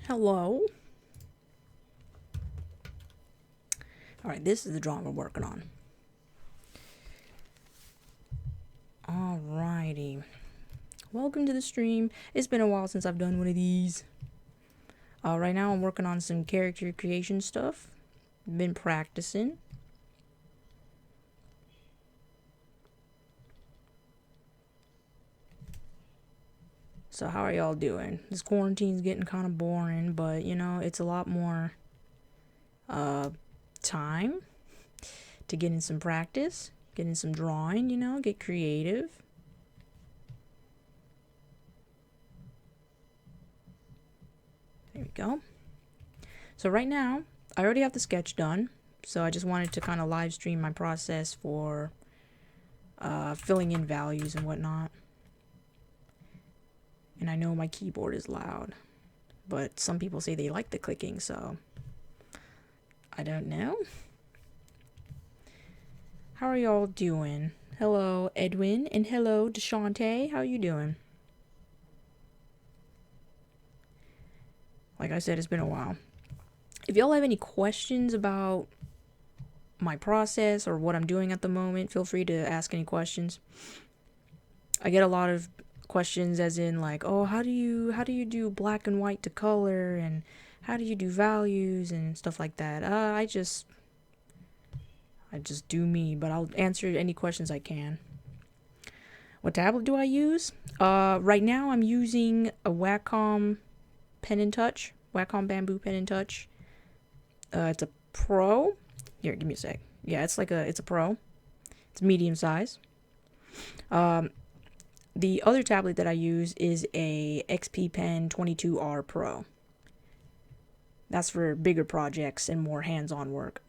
Hello. Alright, this is the drawing we're working on. Alrighty. Welcome to the stream. It's been a while since I've done one of these. Right now I'm working on some character creation stuff. Been practicing. So how are y'all doing? This quarantine's getting kind of boring, but you know, it's a lot more time to get in some practice, get in some drawing, you know, get creative. There we go. So right now, I already have the sketch done, so I just wanted to kind of live stream my process for filling in values and whatnot. And I know my keyboard is loud, but some people say they like the clicking, so I don't know. How are y'all doing? Hello, Edwin, and hello, Deshante. How you doing? Like I said, it's been a while. If y'all have any questions about my process or what I'm doing at the moment, feel free to ask any questions. I get a lot of questions as in like, oh, how do you do black and white to color, and how do you do values and stuff like that. I just do me, but I'll answer any questions I can. What tablet do I use? Right now I'm using a Wacom pen and touch, Wacom bamboo pen and touch. It's a Pro. Here, give me a sec. Yeah, it's a Pro. It's medium size. The other tablet that I use is a XP Pen 22R Pro. That's for bigger projects and more hands-on work.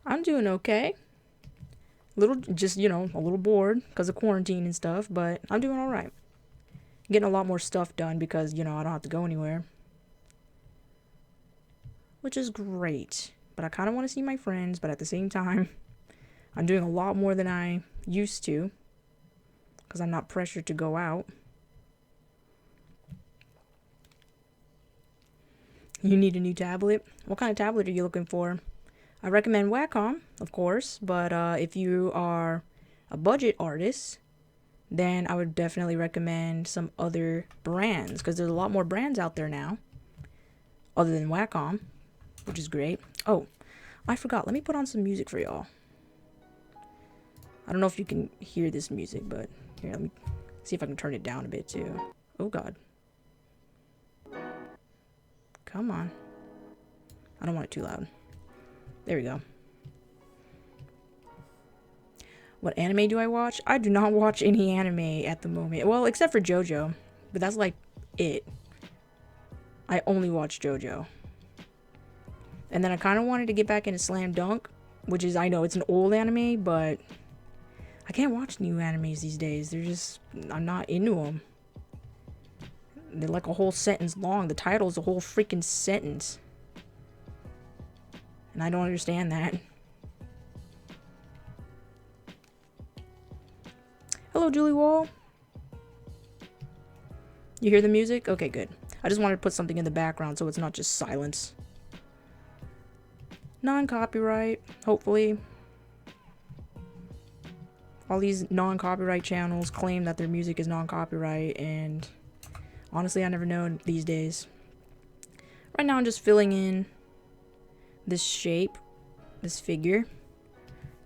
I'm doing okay. A little bored because of quarantine and stuff, but I'm doing all right. Getting a lot more stuff done because, I don't have to go anywhere. Which is great. But I kind of want to see my friends, but at the same time, I'm doing a lot more than I used to because I'm not pressured to go out. You need a new tablet? What kind of tablet are you looking for? I recommend Wacom, of course, but if you are a budget artist, then I would definitely recommend some other brands because there's a lot more brands out there now other than Wacom, which is great. Oh, I forgot. Let me put on some music for y'all. I don't know if you can hear this music, but here, let me see if I can turn it down a bit too. Oh God. Come on. I don't want it too loud. There we go. What anime do I watch? I do not watch any anime at the moment. Well, except for JoJo. But that's like it. I only watch JoJo. And then I kind of wanted to get back into Slam Dunk, which is, I know it's an old anime, but I can't watch new animes these days. I'm not into them. They're like a whole sentence long. The title is a whole freaking sentence. And I don't understand that. Hello, Julie Wall. You hear the music? Okay, good. I just wanted to put something in the background so it's not just silence. Non-copyright, hopefully. All these non-copyright channels claim that their music is non-copyright, and honestly, I never know these days. Right now, I'm just filling in this shape, this figure.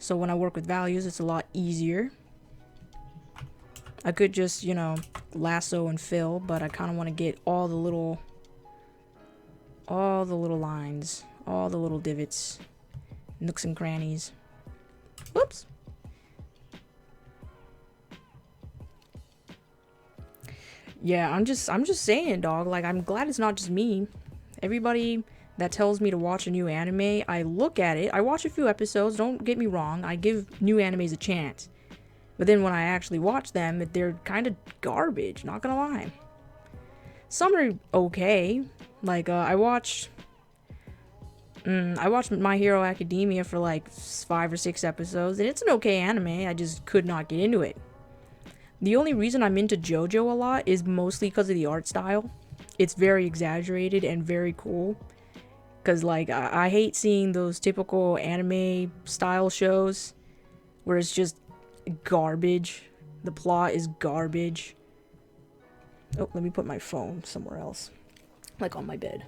So when I work with values, it's a lot easier. I could just, lasso and fill, but I kind of want to get all the little lines, all the little divots, nooks and crannies. Whoops. Yeah, I'm just saying, dog. Like, I'm glad it's not just me. Everybody that tells me to watch a new anime, I look at it. I watch a few episodes, don't get me wrong. I give new animes a chance. But then when I actually watch them, they're kind of garbage, not gonna lie. Some are okay. Like, I watched My Hero Academia for like 5 or 6 episodes, and it's an okay anime. I just could not get into it. The only reason I'm into JoJo a lot is mostly because of the art style. It's very exaggerated and very cool. Because, like, I hate seeing those typical anime style shows where it's just garbage. The plot is garbage. Oh, let me put my phone somewhere else. Like on my bed.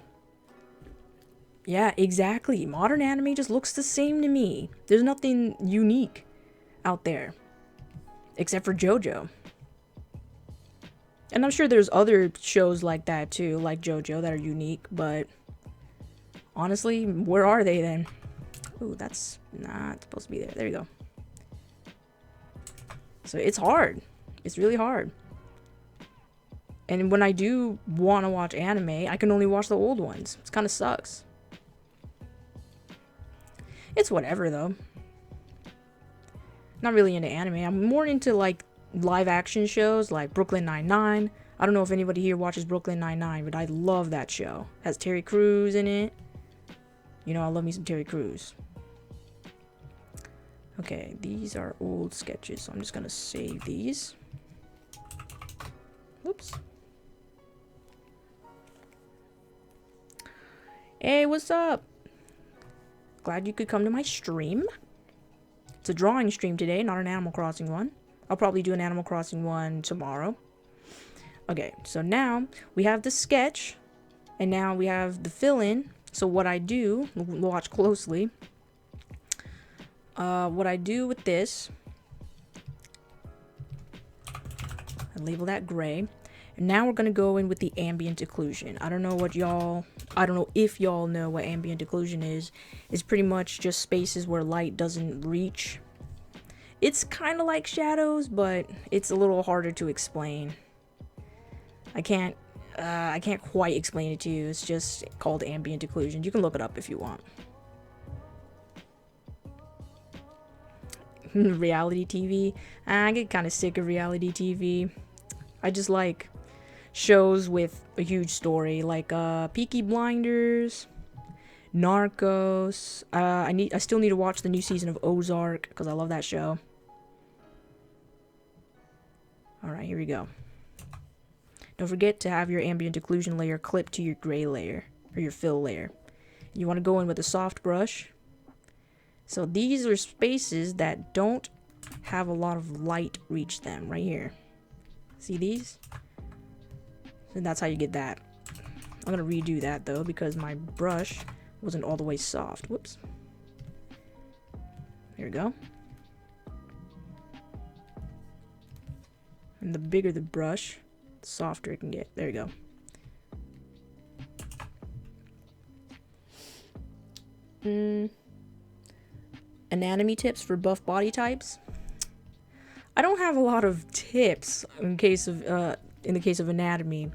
Yeah, exactly. Modern anime just looks the same to me. There's nothing unique out there. Except for JoJo. And I'm sure there's other shows like that too, like JoJo, that are unique, but honestly, where are they then? Ooh, that's not supposed to be there. There you go. So it's hard. It's really hard. And when I do want to watch anime, I can only watch the old ones. It kind of sucks. It's whatever, though. Not really into anime. I'm more into, like, live action shows like Brooklyn Nine-Nine. I don't know if anybody here watches Brooklyn Nine-Nine, but I love that show. It has Terry Crews in it. You know, I love me some Terry Crews. Okay, these are old sketches, so I'm just gonna save these. Whoops. Hey, what's up? Glad you could come to my stream. It's a drawing stream today, not an Animal Crossing one. I'll probably do an Animal Crossing one tomorrow. Okay, so now we have the sketch, and now we have the fill-in. So what I do, watch closely. What I do with this, I label that gray. And now we're gonna go in with the ambient occlusion. I don't know if y'all know what ambient occlusion is. It's pretty much just spaces where light doesn't reach. It's kind of like shadows, but it's a little harder to explain. I can't quite explain it to you. It's just called ambient occlusion. You can look it up if you want. Reality TV. I get kind of sick of reality TV. I just like shows with a huge story, like Peaky Blinders, Narcos. I still need to watch the new season of Ozark because I love that show. All right, here we go. Don't forget to have your ambient occlusion layer clipped to your gray layer or your fill layer. You want to go in with a soft brush. So these are spaces that don't have a lot of light reach them right here. See these? And that's how you get that. I'm gonna redo that though because my brush wasn't all the way soft. Whoops. There we go. And the bigger the brush, the softer it can get. There you go. Anatomy tips for buff body types. I don't have a lot of tips in the case of anatomy.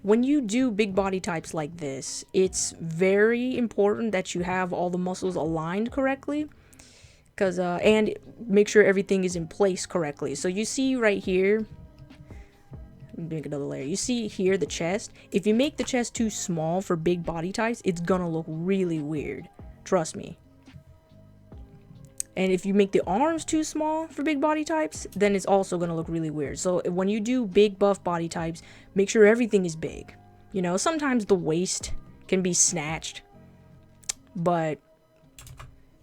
When you do big body types like this, it's very important that you have all the muscles aligned correctly, and make sure everything is in place correctly. So you see right here, make another layer. You see here the chest. If you make the chest too small for big body types, it's gonna look really weird. Trust me. And if you make the arms too small for big body types, then it's also going to look really weird. So when you do big buff body types, make sure everything is big. You know, sometimes the waist can be snatched. But,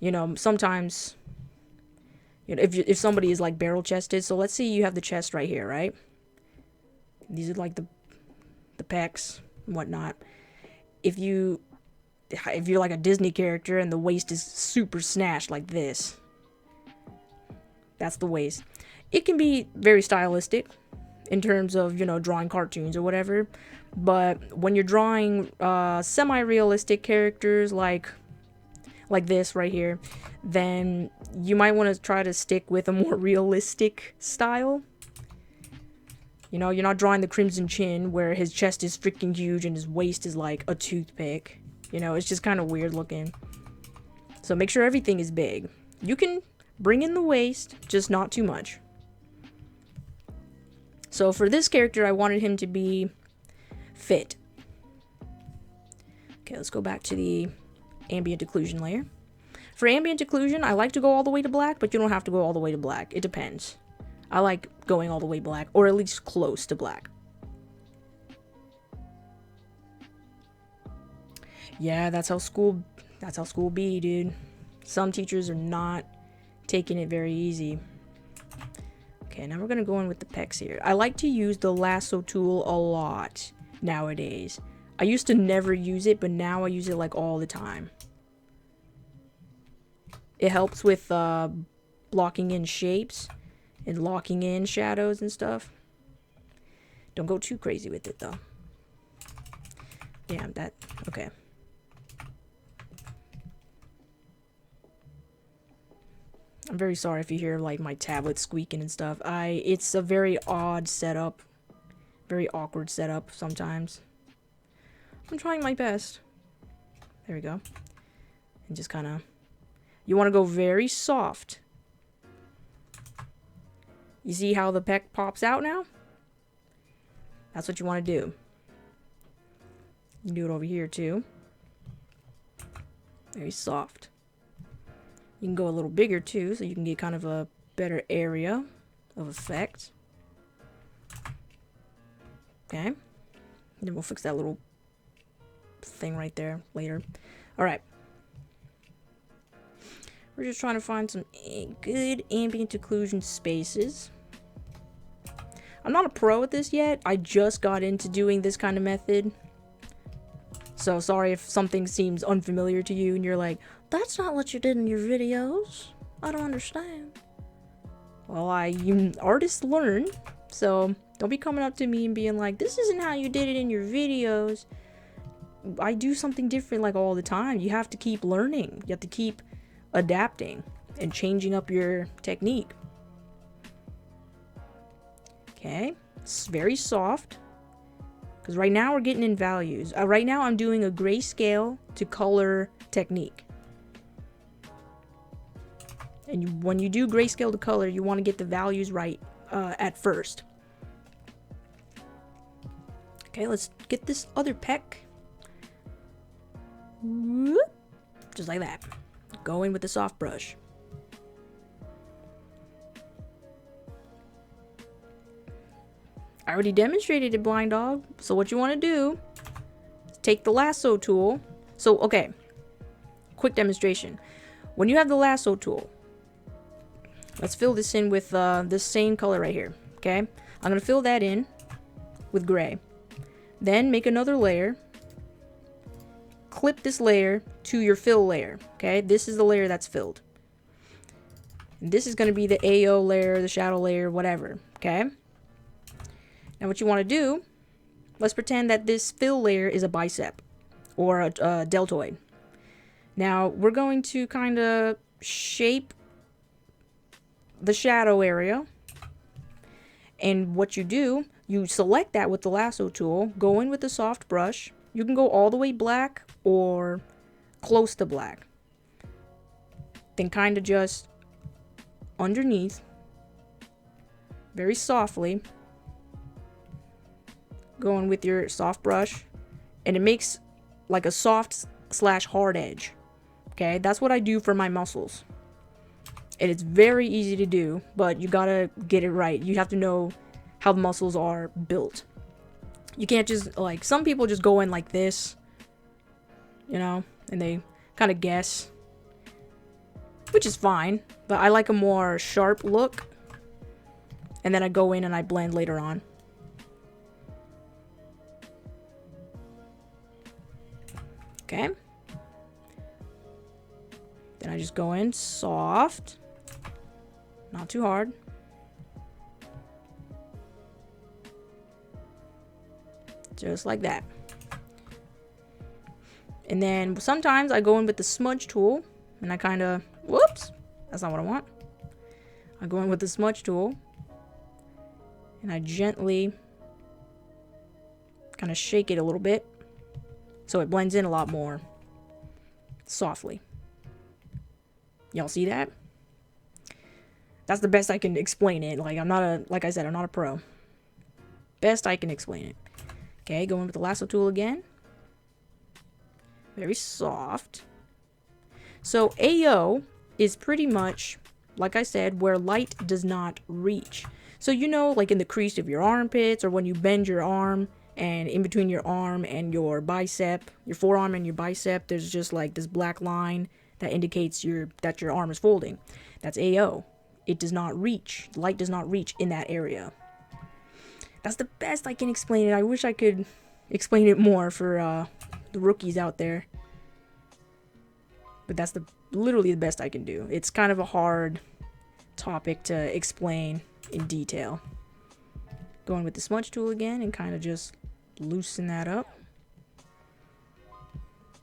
you know, sometimes, you know, if somebody is like barrel chested, so let's say you have the chest right here, right? These are like the pecs and whatnot. If you're like a Disney character and the waist is super snatched like this, that's the waist. It can be very stylistic in terms of, you know, drawing cartoons or whatever, but when you're drawing semi-realistic characters like this right here, then you might want to try to stick with a more realistic style. You know, you're not drawing the Crimson Chin where his chest is freaking huge and his waist is like a toothpick. You know, it's just kind of weird looking. So make sure everything is big. You can bring in the waist, just not too much. So for this character, I wanted him to be fit. Okay, let's go back to the ambient occlusion layer. For ambient occlusion, I like to go all the way to black, but you don't have to go all the way to black. It depends. I like going all the way black, or at least close to black. Yeah, that's how school be, dude. Some teachers are not taking it very easy. Okay, now we're gonna go in with the pecs here. I like to use the lasso tool a lot nowadays. I used to never use it, but now I use it like all the time. It helps with blocking in shapes and locking in shadows and stuff. Don't go too crazy with it though. Yeah, okay. I'm very sorry if you hear like my tablet squeaking and stuff. It's a very odd setup. Very awkward setup sometimes. I'm trying my best. There we go. And just kind of, you want to go very soft. You see how the peck pops out now? That's what you want to do. You can do it over here too. Very soft. You can go a little bigger too, so you can get kind of a better area of effect. Okay. And then we'll fix that little thing right there later. Alright. We're just trying to find some good ambient occlusion spaces. I'm not a pro at this yet. I just got into doing this kind of method. So sorry if something seems unfamiliar to you and you're like, that's not what you did in your videos. I don't understand. Well, artists learn. So don't be coming up to me and being like, this isn't how you did it in your videos. I do something different like all the time. You have to keep learning. You have to keep adapting and changing up your technique. Okay, it's very soft. Because right now we're getting in values. Right now I'm doing a grayscale to color technique. And when you do grayscale to color, you want to get the values right at first. Okay, let's get this other peck. Whoop. Just like that. Go in with the soft brush. I already demonstrated it, Blind Dog. So what you want to do is take the lasso tool. So, okay. Quick demonstration. When you have the lasso tool, let's fill this in with this same color right here. Okay? I'm going to fill that in with gray. Then make another layer. Clip this layer to your fill layer. Okay? This is the layer that's filled. And this is going to be the AO layer, the shadow layer, whatever. Okay? Now what you want to do, let's pretend that this fill layer is a bicep or a deltoid. Now we're going to kind of shape the shadow area. And what you do, you select that with the lasso tool, go in with the soft brush. You can go all the way black or close to black. Then kind of just underneath, very softly, going with your soft brush, and it makes like a soft / hard edge. Okay, that's what I do for my muscles, and it's very easy to do, but you gotta get it right. You have to know how the muscles are built. You can't just, like, some people just go in like this, you know, and they kind of guess, which is fine, but I like a more sharp look, and then I go in and I blend later on. Okay. Then I just go in soft. Not too hard. Just like that. And then sometimes I go in with the smudge tool. And I kind of... Whoops! That's not what I want. I go in with the smudge tool. And I gently kind of shake it a little bit. So it blends in a lot more softly. Y'all see that? That's the best I can explain it. Like, like I said, I'm not a pro. Best I can explain it. Okay, going with the lasso tool again. Very soft. So AO is pretty much like I said, where light does not reach. So, you know, like in the crease of your armpits, or when you bend your arm, and in between your arm and your bicep, your forearm and your bicep, there's just like this black line that indicates that your arm is folding. That's AO. It does not reach. Light does not reach in that area. That's the best I can explain it. I wish I could explain it more for the rookies out there. But that's literally the best I can do. It's kind of a hard topic to explain in detail. Going with the smudge tool again and kind of just loosen that up.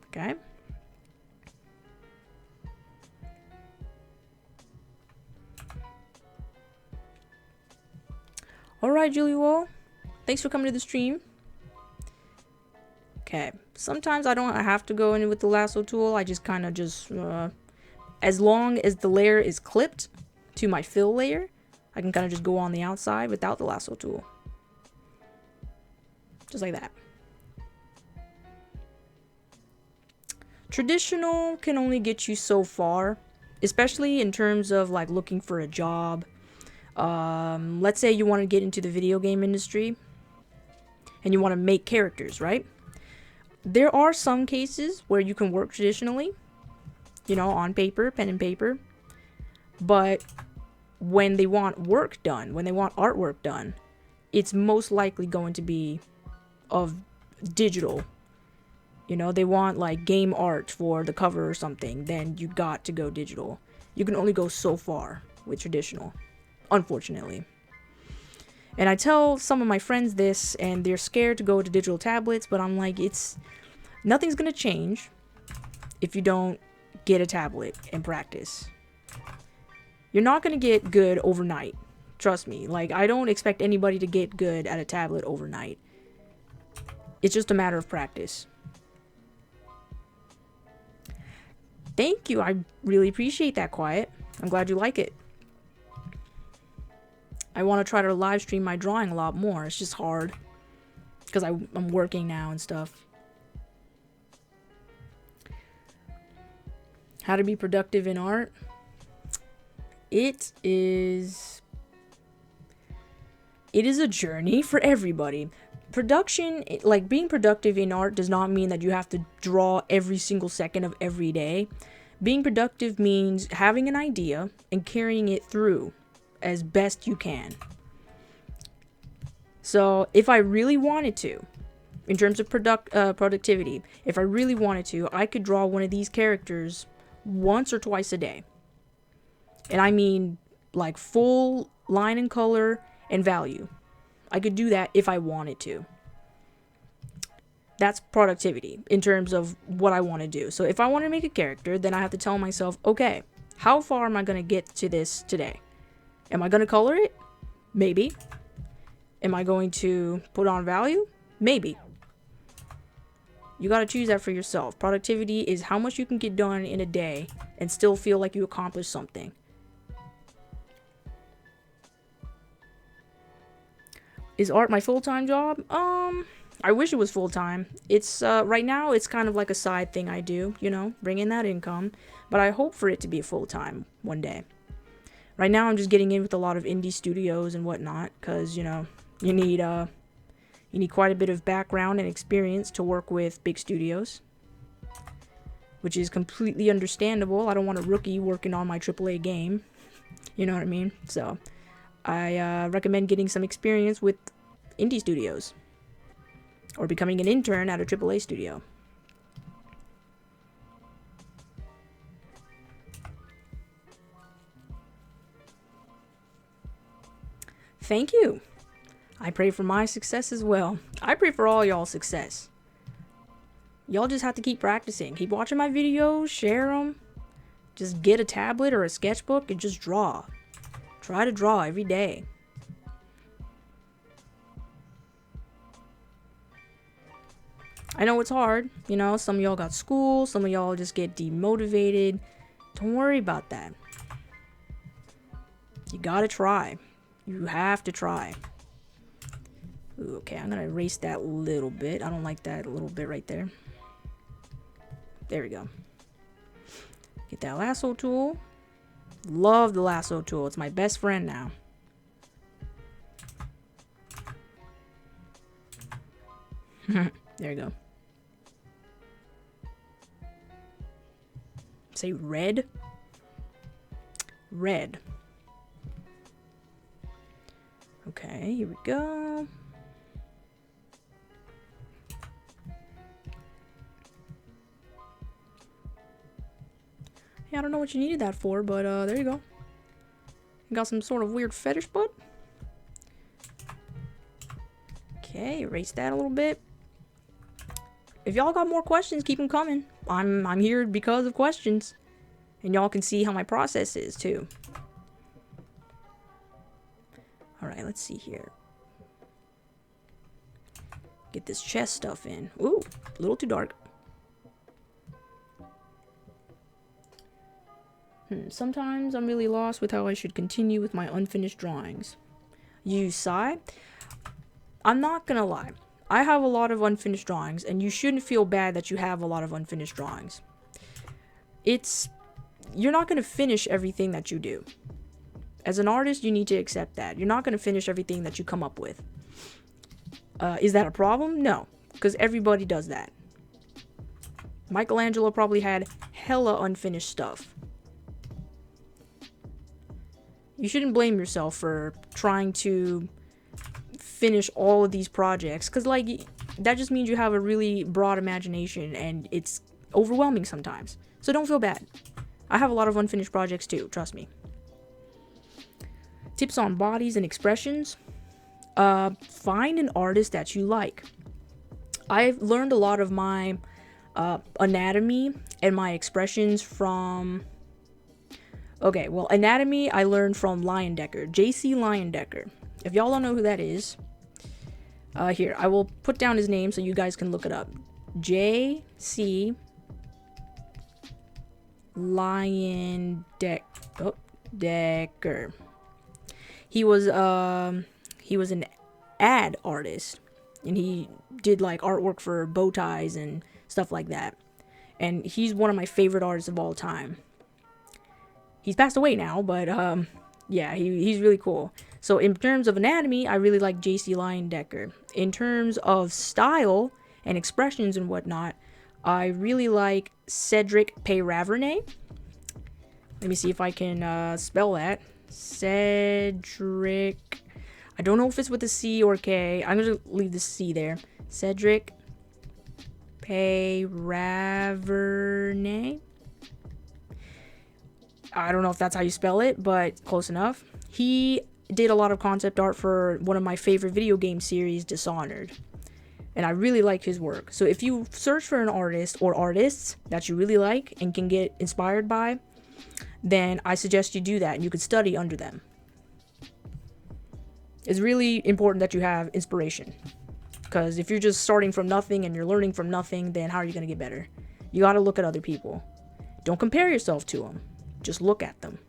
Okay. Alright, Julie Wall. Thanks for coming to the stream. Okay. Sometimes I don't have to go in with the lasso tool. I just kind of as long as the layer is clipped to my fill layer, I can kind of just go on the outside without the lasso tool. Just like that. Traditional can only get you so far, especially in terms of like looking for a job. Let's say you want to get into the video game industry and you want to make characters, right? There are some cases where you can work traditionally, you know, on paper, pen and paper. But when they want work done, when they want artwork done, it's most likely going to be of digital. You know, they want like game art for the cover or something, then you got to go digital. You can only go so far with traditional, unfortunately. And I tell some of my friends this, and they're scared to go to digital tablets, but I'm like, nothing's gonna change if you don't get a tablet and practice. You're not gonna get good overnight. Trust me. Like, I don't expect anybody to get good at a tablet overnight. It's just a matter of practice. Thank you. I really appreciate that, Quiet. I'm glad you like it. I want to try to live stream my drawing a lot more. It's just hard because I'm working now and stuff. How to be productive in art? It is a journey for everybody. Production, like being productive in art, does not mean that you have to draw every single second of every day. Being productive means having an idea and carrying it through as best you can. So if I really wanted to, in terms of productivity, if I really wanted to, I could draw one of these characters once or twice a day. And I mean like full line and color and value. I could do that if I wanted to. That's productivity in terms of what I want to do. So if I want to make a character, then I have to tell myself, okay, how far am I going to get to this today? Am I going to color it? Maybe. Am I going to put on value? Maybe. You got to choose that for yourself. Productivity is how much you can get done in a day and still feel like you accomplished something. Is art my full-time job? I wish it was full-time. It's, right now, it's kind of like a side thing I do, you know, bring in that income. But I hope for it to be full-time one day. Right now, I'm just getting in with a lot of indie studios and whatnot, because, you know, you need quite a bit of background and experience to work with big studios, which is completely understandable. I don't want a rookie working on my AAA game. You know what I mean? So I recommend getting some experience with indie studios or becoming an intern at a AAA studio. Thank you. I pray for my success as well. I pray for all y'all's success. Y'all just have to keep practicing. Keep watching my videos, share them. Just get a tablet or a sketchbook and just draw. Try to draw every day. I know it's hard. You know, some of y'all got school. Some of y'all just get demotivated. Don't worry about that. You gotta try. You have to try. Ooh, okay, I'm gonna erase that little bit. I don't like that little bit right there. There we go. Get that lasso tool. Love the lasso tool. It's my best friend now. There you go. Say red. Red. Okay, here we go. Yeah, I don't know what you needed that for, but there you go. You got some sort of weird fetish butt. Okay, erase that a little bit. If y'all got more questions, keep them coming. I'm here because of questions. And y'all can see how my process is, too. Alright, let's see here. Get this chest stuff in. Ooh, a little too dark. Sometimes I'm really lost with how I should continue with my unfinished drawings. You sigh? I'm not gonna lie. I have a lot of unfinished drawings, and you shouldn't feel bad that you have a lot of unfinished drawings. You're not gonna finish everything that you do. As an artist, you need to accept that. You're not gonna finish everything that you come up with. Is that a problem? No, because everybody does that. Michelangelo probably had hella unfinished stuff. You shouldn't blame yourself for trying to finish all of these projects, because like that just means you have a really broad imagination and it's overwhelming sometimes. So don't feel bad. I have a lot of unfinished projects too, trust me. Tips on bodies and expressions. Find an artist that you like. I've learned a lot of my anatomy and my expressions from... Okay, well, anatomy I learned from Leyendecker, J.C. Leyendecker. If y'all don't know who that is, here, I will put down his name so you guys can look it up. J.C. Leyendecker. He was an ad artist, and he did like artwork for bow ties and stuff like that. And he's one of my favorite artists of all time. He's passed away now, but yeah, he's really cool. So in terms of anatomy, I really like J.C. Leyendecker. In terms of style and expressions and whatnot, I really like Cedric Peyraverne. Let me see if I can spell that. Cedric. I don't know if it's with a C or K. I'm going to leave the C there. Cedric Peyraverne. I don't know if that's how you spell it, but close enough. He did a lot of concept art for one of my favorite video game series, Dishonored. And I really like his work. So if you search for an artist or artists that you really like and can get inspired by, then I suggest you do that and you could study under them. It's really important that you have inspiration. Because if you're just starting from nothing and you're learning from nothing, then how are you going to get better? You got to look at other people. Don't compare yourself to them. Just look at them.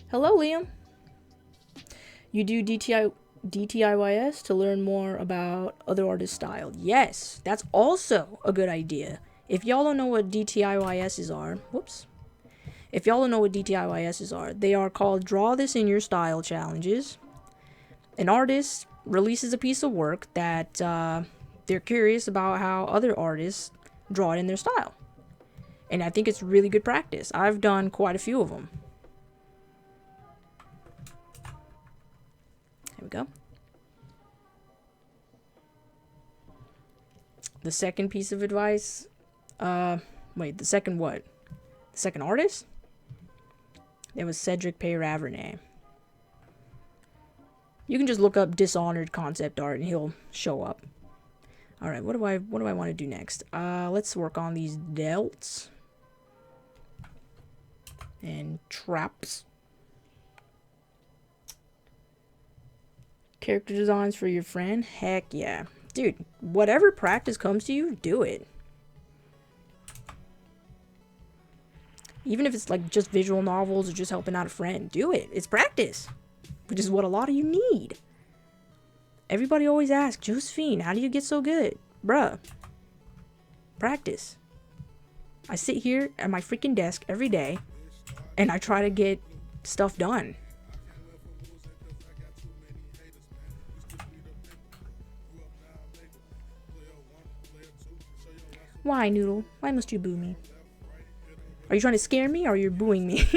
Hello, Liam. You do DTIYS to learn more about other artists' style. Yes, that's also a good idea. If y'all don't know what DTIYS's are, if y'all don't know what DTIYS's are, they are called Draw This in Your Style challenges. An artist releases a piece of work that they're curious about how other artists draw it in their style. And I think it's really good practice. I've done quite a few of them. There we go. The second piece of advice. Wait, the second what? The second artist? It was Cedric Peyraverne. You can just look up Dishonored concept art and he'll show up. All right, what do I want to do next? Let's work on these delts and traps. Character designs for your friend? Heck yeah. Dude, whatever practice comes to you, do it. Even if it's like just visual novels or just helping out a friend, do it. It's practice, which is what a lot of you need. Everybody always asks, Josephine, how do you get so good? Bruh, Practice. I sit here at my freaking desk every day and I try to get stuff done. Why, Noodle? Why must you boo me? Are you trying to scare me or are you booing me?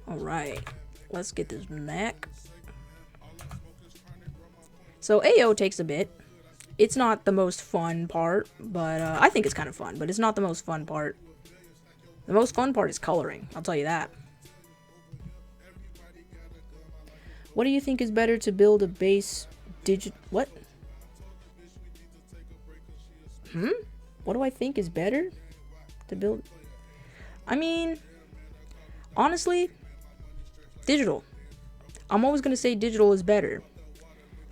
Alright. Let's get this mech. So AO takes a bit. It's not the most fun part, but I think it's kind of fun, but it's not the most fun part. The most fun part is coloring, I'll tell you that. What do you think is better to build a base what? What do I think is better to build? I mean, honestly, digital. I'm always going to say digital is better.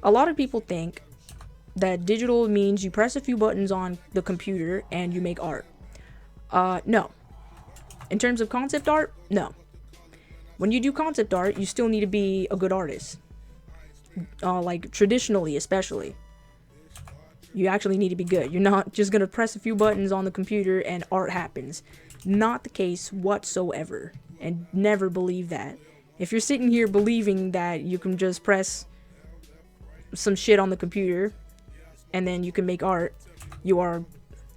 A lot of people think that digital means you press a few buttons on the computer and you make art. No. In terms of concept art, no. When you do concept art, you still need to be a good artist. Like traditionally, especially. You actually need to be good. You're not just gonna press a few buttons on the computer and art happens. Not the case whatsoever. And never believe that. If you're sitting here believing that you can just press some shit on the computer and then you can make art, you are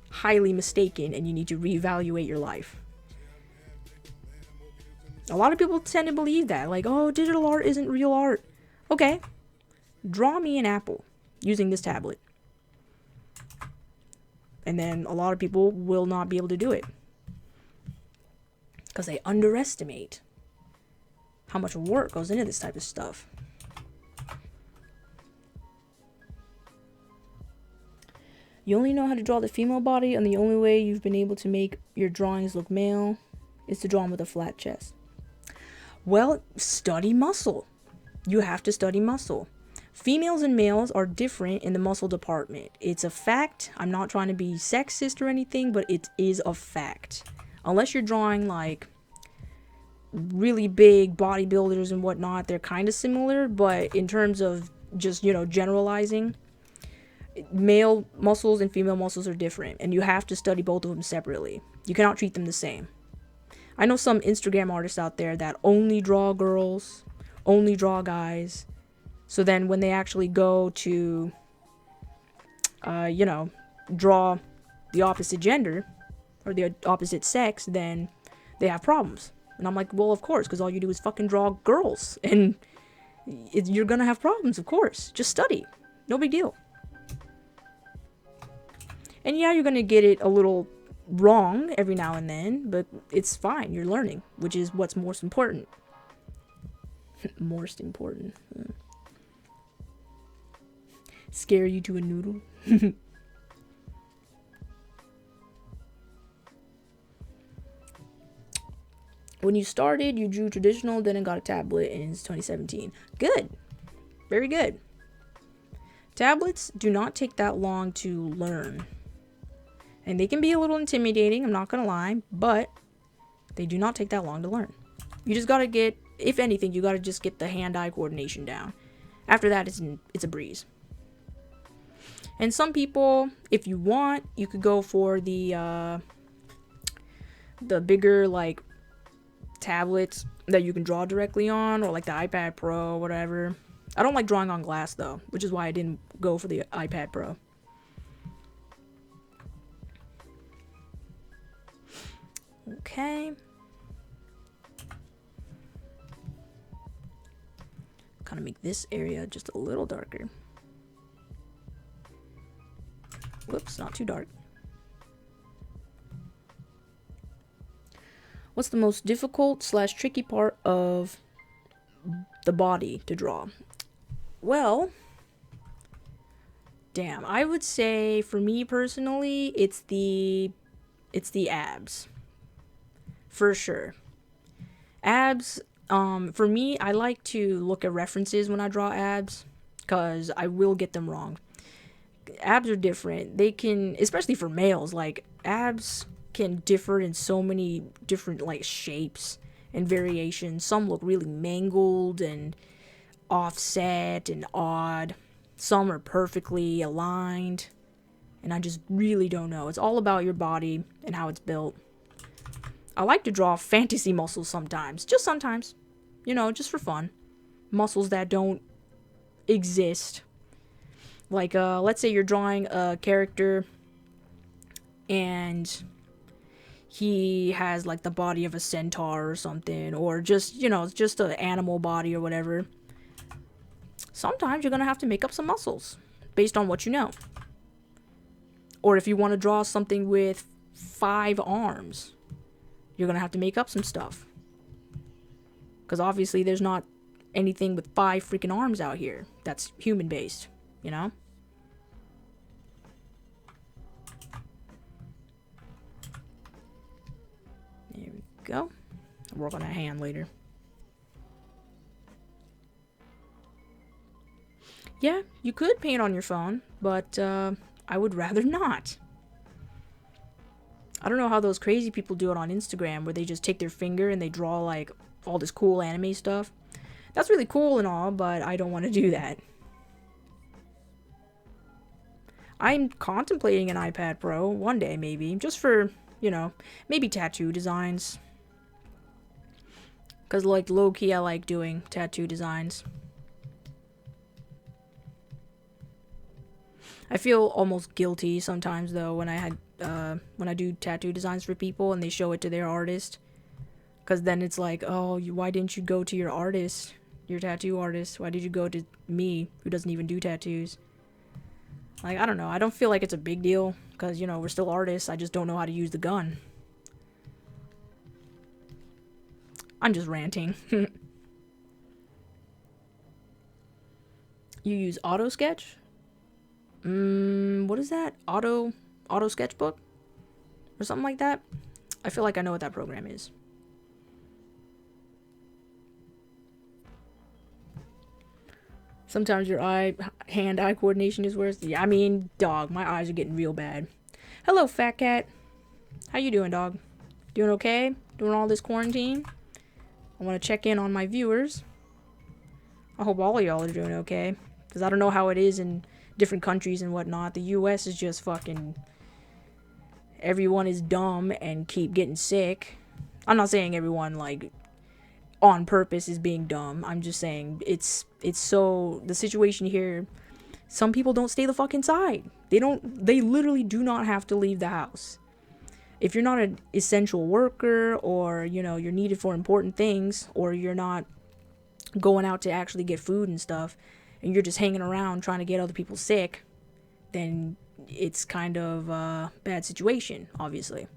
highly mistaken and you need to reevaluate your life. A lot of people tend to believe that, like, oh, digital art isn't real art. Okay, draw me an apple using this tablet. And then a lot of people will not be able to do it because they underestimate how much work goes into this type of stuff. You only know how to draw the female body, and the only way you've been able to make your drawings look male is to draw them with a flat chest. Well, study muscle. You have to study muscle. Females and males are different in the muscle department. It's a fact. I'm not trying to be sexist or anything, but it is a fact. Unless you're drawing like really big bodybuilders and whatnot, they're kind of similar, but in terms of just, you know, generalizing, male muscles and female muscles are different, and you have to study both of them separately. You cannot treat them the same. I know some Instagram artists out there that only draw girls, only draw guys. So then when they actually go to, you know, draw the opposite gender or the opposite sex, then they have problems. And I'm like, well, of course, because all you do is fucking draw girls. And you're going to have problems, of course. Just study. No big deal. And yeah, you're going to get it a little wrong every now and then, but it's fine. You're learning, which is what's most important. Most important. Scare you to a noodle. When you started, you drew traditional, then it got a tablet in 2017. Good. Very good. Tablets do not take that long to learn. And they can be a little intimidating, I'm not gonna lie, but they do not take that long to learn. You just gotta get, if anything, you gotta just get the hand-eye coordination down. After that, it's a breeze. And some people, if you want, you could go for the bigger, like, tablets that you can draw directly on, or like the iPad Pro, whatever. I don't like drawing on glass, though, which is why I didn't go for the iPad Pro. Okay. Kind of make this area just a little darker. Whoops, not too dark. What's the most difficult / tricky part of the body to draw? Well, damn, I would say for me personally, it's the abs. For sure. Abs, for me, I like to look at references when I draw abs, because I will get them wrong. Abs are different. They can, especially for males, like, abs can differ in so many different, like, shapes and variations. Some look really mangled and offset and odd. Some are perfectly aligned. And I just really don't know. It's all about your body and how it's built. I like to draw fantasy muscles sometimes. Just sometimes. You know, just for fun. Muscles that don't exist. Like, let's say you're drawing a character and he has, like, the body of a centaur or something. Or just, you know, just an animal body or whatever. Sometimes you're going to have to make up some muscles based on what you know. Or if you want to draw something with 5 arms, you're going to have to make up some stuff. Because obviously there's not anything with 5 freaking arms out here that's human-based, you know? There we go. I'll work on that hand later. Yeah, you could paint on your phone, but I would rather not. I don't know how those crazy people do it on Instagram where they just take their finger and they draw like all this cool anime stuff. That's really cool and all, but I don't want to do that. I'm contemplating an iPad Pro one day maybe, just for, you know, maybe tattoo designs. Because like low-key I like doing tattoo designs. I feel almost guilty sometimes though when I do tattoo designs for people and they show it to their artist, because then it's like, oh, why didn't you go to your artist, your tattoo artist? Why did you go to me, who doesn't even do tattoos? Like, I don't know. I don't feel like it's a big deal because, you know, we're still artists. I just don't know how to use the gun. I'm just ranting. You use Auto Sketch? What is that? Auto Sketchbook? Or something like that? I feel like I know what that program is. Sometimes your hand-eye coordination is worse. Yeah, I mean, dog, my eyes are getting real bad. Hello, fat cat. How you doing, dog? Doing okay? Doing all this quarantine? I want to check in on my viewers. I hope all of y'all are doing okay. Because I don't know how it is in different countries and whatnot. The US is just fucking... Everyone is dumb and keep getting sick. I'm not saying everyone, like, on purpose is being dumb. I'm just saying it's so... The situation here... Some people don't stay the fuck inside. They literally do not have to leave the house. If you're not an essential worker, or, you know, you're needed for important things, or you're not going out to actually get food and stuff, and you're just hanging around trying to get other people sick, then it's kind of a bad situation, obviously.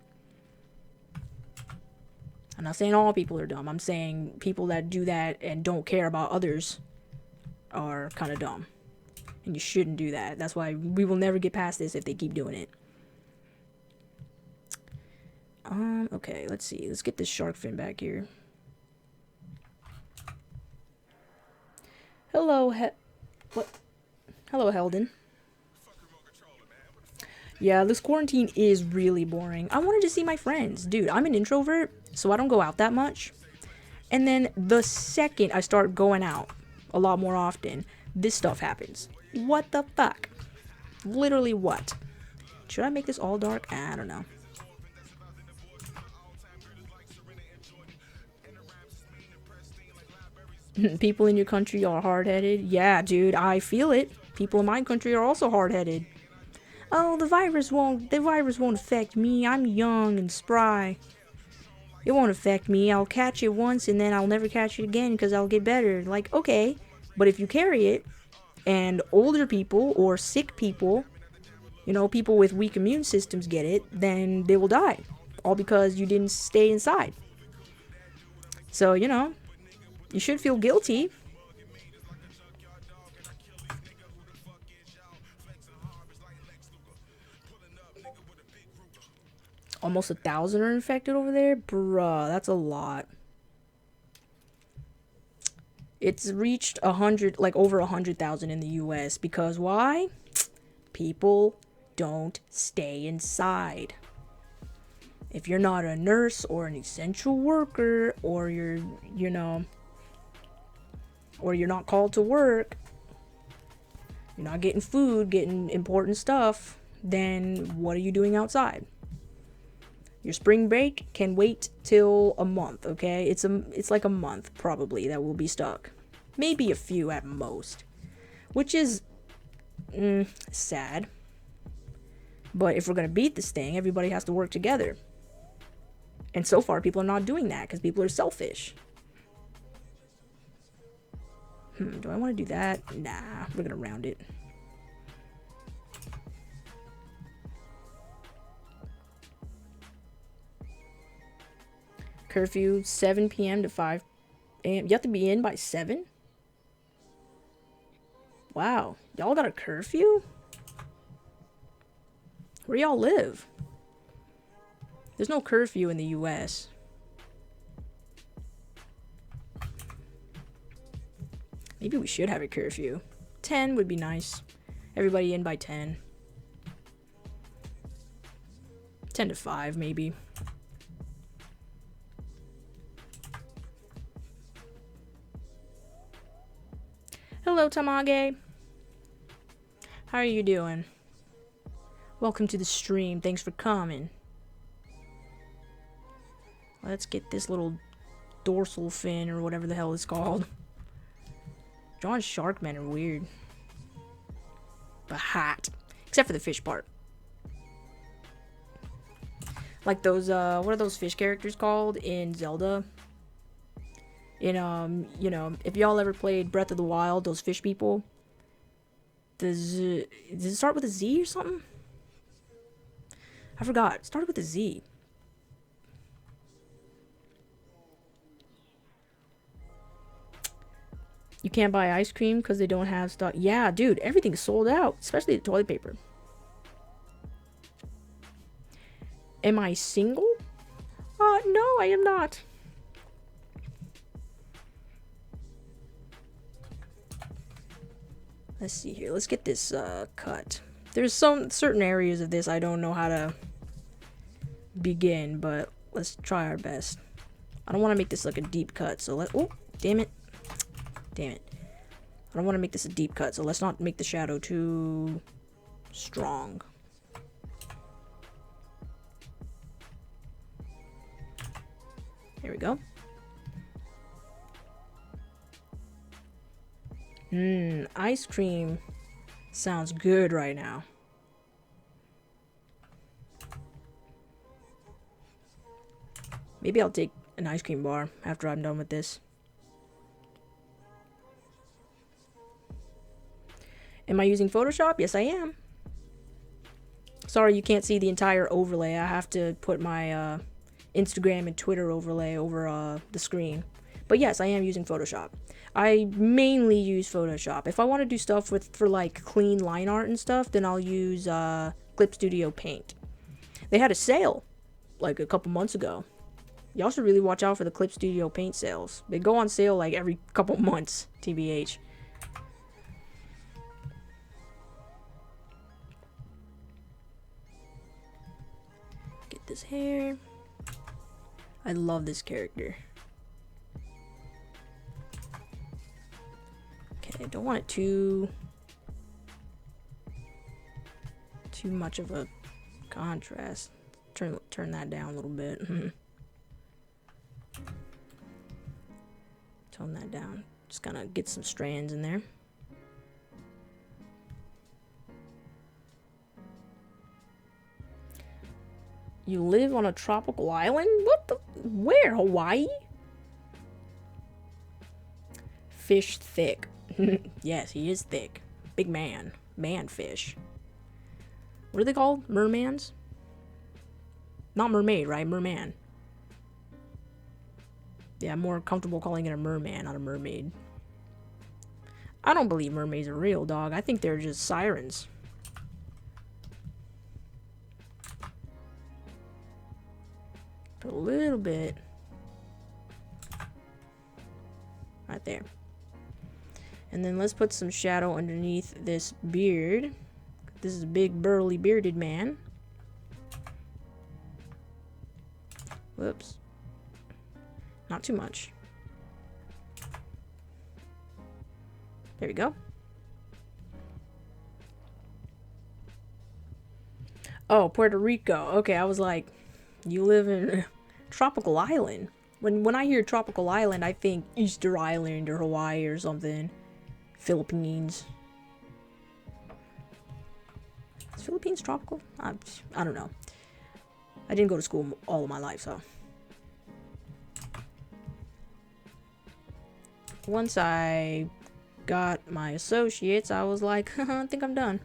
I'm not saying all people are dumb. I'm saying people that do that and don't care about others are kind of dumb. And you shouldn't do that. That's why we will never get past this if they keep doing it. Okay, let's see. Let's get this shark fin back here. Hello, what? Hello, Heldon. Yeah, this quarantine is really boring. I wanted to see my friends. Dude, I'm an introvert, so I don't go out that much. And then the second I start going out a lot more often, this stuff happens. What the fuck? Literally what? Should I make this all dark? I don't know. People in your country are hard-headed? Yeah, dude, I feel it. People in my country are also hard-headed. Oh, the virus won't affect me. I'm young and spry. It won't affect me. I'll catch it once and then I'll never catch it again because I'll get better. Like, okay, but if you carry it and older people or sick people, you know, people with weak immune systems get it, then they will die. All because you didn't stay inside. So, you know, you should feel guilty. Almost 1,000 are infected over there? Bruh, that's a lot. It's reached 100, like over 100,000 in the US. Because why? People don't stay inside. If you're not a nurse or an essential worker, or you're, you know, or you're not called to work, you're not getting food, getting important stuff, then what are you doing outside? Your spring break can wait till a month, okay? It's like a month probably that will be stuck. Maybe a few at most, which is sad. But if we're gonna beat this thing, everybody has to work together. And so far, people are not doing that because people are selfish. Do I want to do that? Nah, we're gonna round it. Curfew 7 p.m. to 5 a.m. You have to be in by 7? Wow, y'all got a curfew? Where y'all live? There's no curfew in the US. Maybe we should have a curfew. 10 would be nice. Everybody in by 10. 10 to 5, maybe. Hello, Tamage. How are you doing? Welcome to the stream. Thanks for coming. Let's get this little dorsal fin or whatever the hell it's called. John Sharkmen are weird. But hot. Except for the fish part. Like those, what are those fish characters called in Zelda? In, you know, if y'all ever played Breath of the Wild, those fish people. Does it start with a Z or something? I forgot. It started with a Z. You can't buy ice cream because they don't have stock. Yeah, dude, everything's sold out, especially the toilet paper. Am I single? No, I am not. Let's see here. Let's get this cut. There's some certain areas of this I don't know how to begin, but let's try our best. I don't want to make this like a deep cut, so oh, damn it. Damn it. I don't want to make this a deep cut, so let's not make the shadow too strong. There we go. Ice cream sounds good right now. Maybe I'll take an ice cream bar after I'm done with this. Am I using Photoshop? Yes, I am. Sorry, you can't see the entire overlay. I have to put my Instagram and Twitter overlay over the screen. But yes, I am using Photoshop. I mainly use Photoshop. If I want to do stuff for like clean line art and stuff, then I'll use Clip Studio Paint. They had a sale like a couple months ago. Y'all should really watch out for the Clip Studio Paint sales. They go on sale like every couple months, TBH. Get this hair. I love this character. Okay, I don't want it too much of a contrast. Turn that down a little bit. Tone that down. Just gonna get some strands in there. You live on a tropical island? What the? Where? Hawaii? Fish thick. Yes, he is thick. Big man. Man-fish. What are they called? Mermans? Not mermaid, right? Merman. Yeah, I'm more comfortable calling it a merman, not a mermaid. I don't believe mermaids are real, dog. I think they're just sirens. Put a little bit right there. And then let's put some shadow underneath this beard. This is a big burly bearded man. Whoops. Not too much. There we go. Oh, Puerto Rico. Okay, I was like, you live in a tropical island. When I hear tropical island, I think Easter Island or Hawaii or something. Philippines. Is Philippines tropical? I don't know. I didn't go to school all of my life, so. Once I got my associates, I was like, I think I'm done.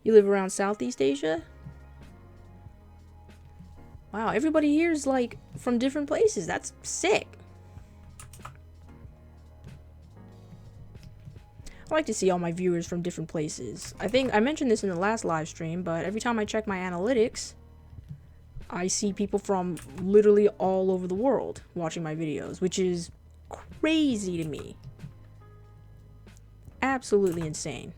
You live around Southeast Asia? Wow, everybody here is like from different places. That's sick. I like to see all my viewers from different places. I think I mentioned this in the last live stream, but every time I check my analytics, I see people from literally all over the world watching my videos, which is crazy to me. Absolutely insane.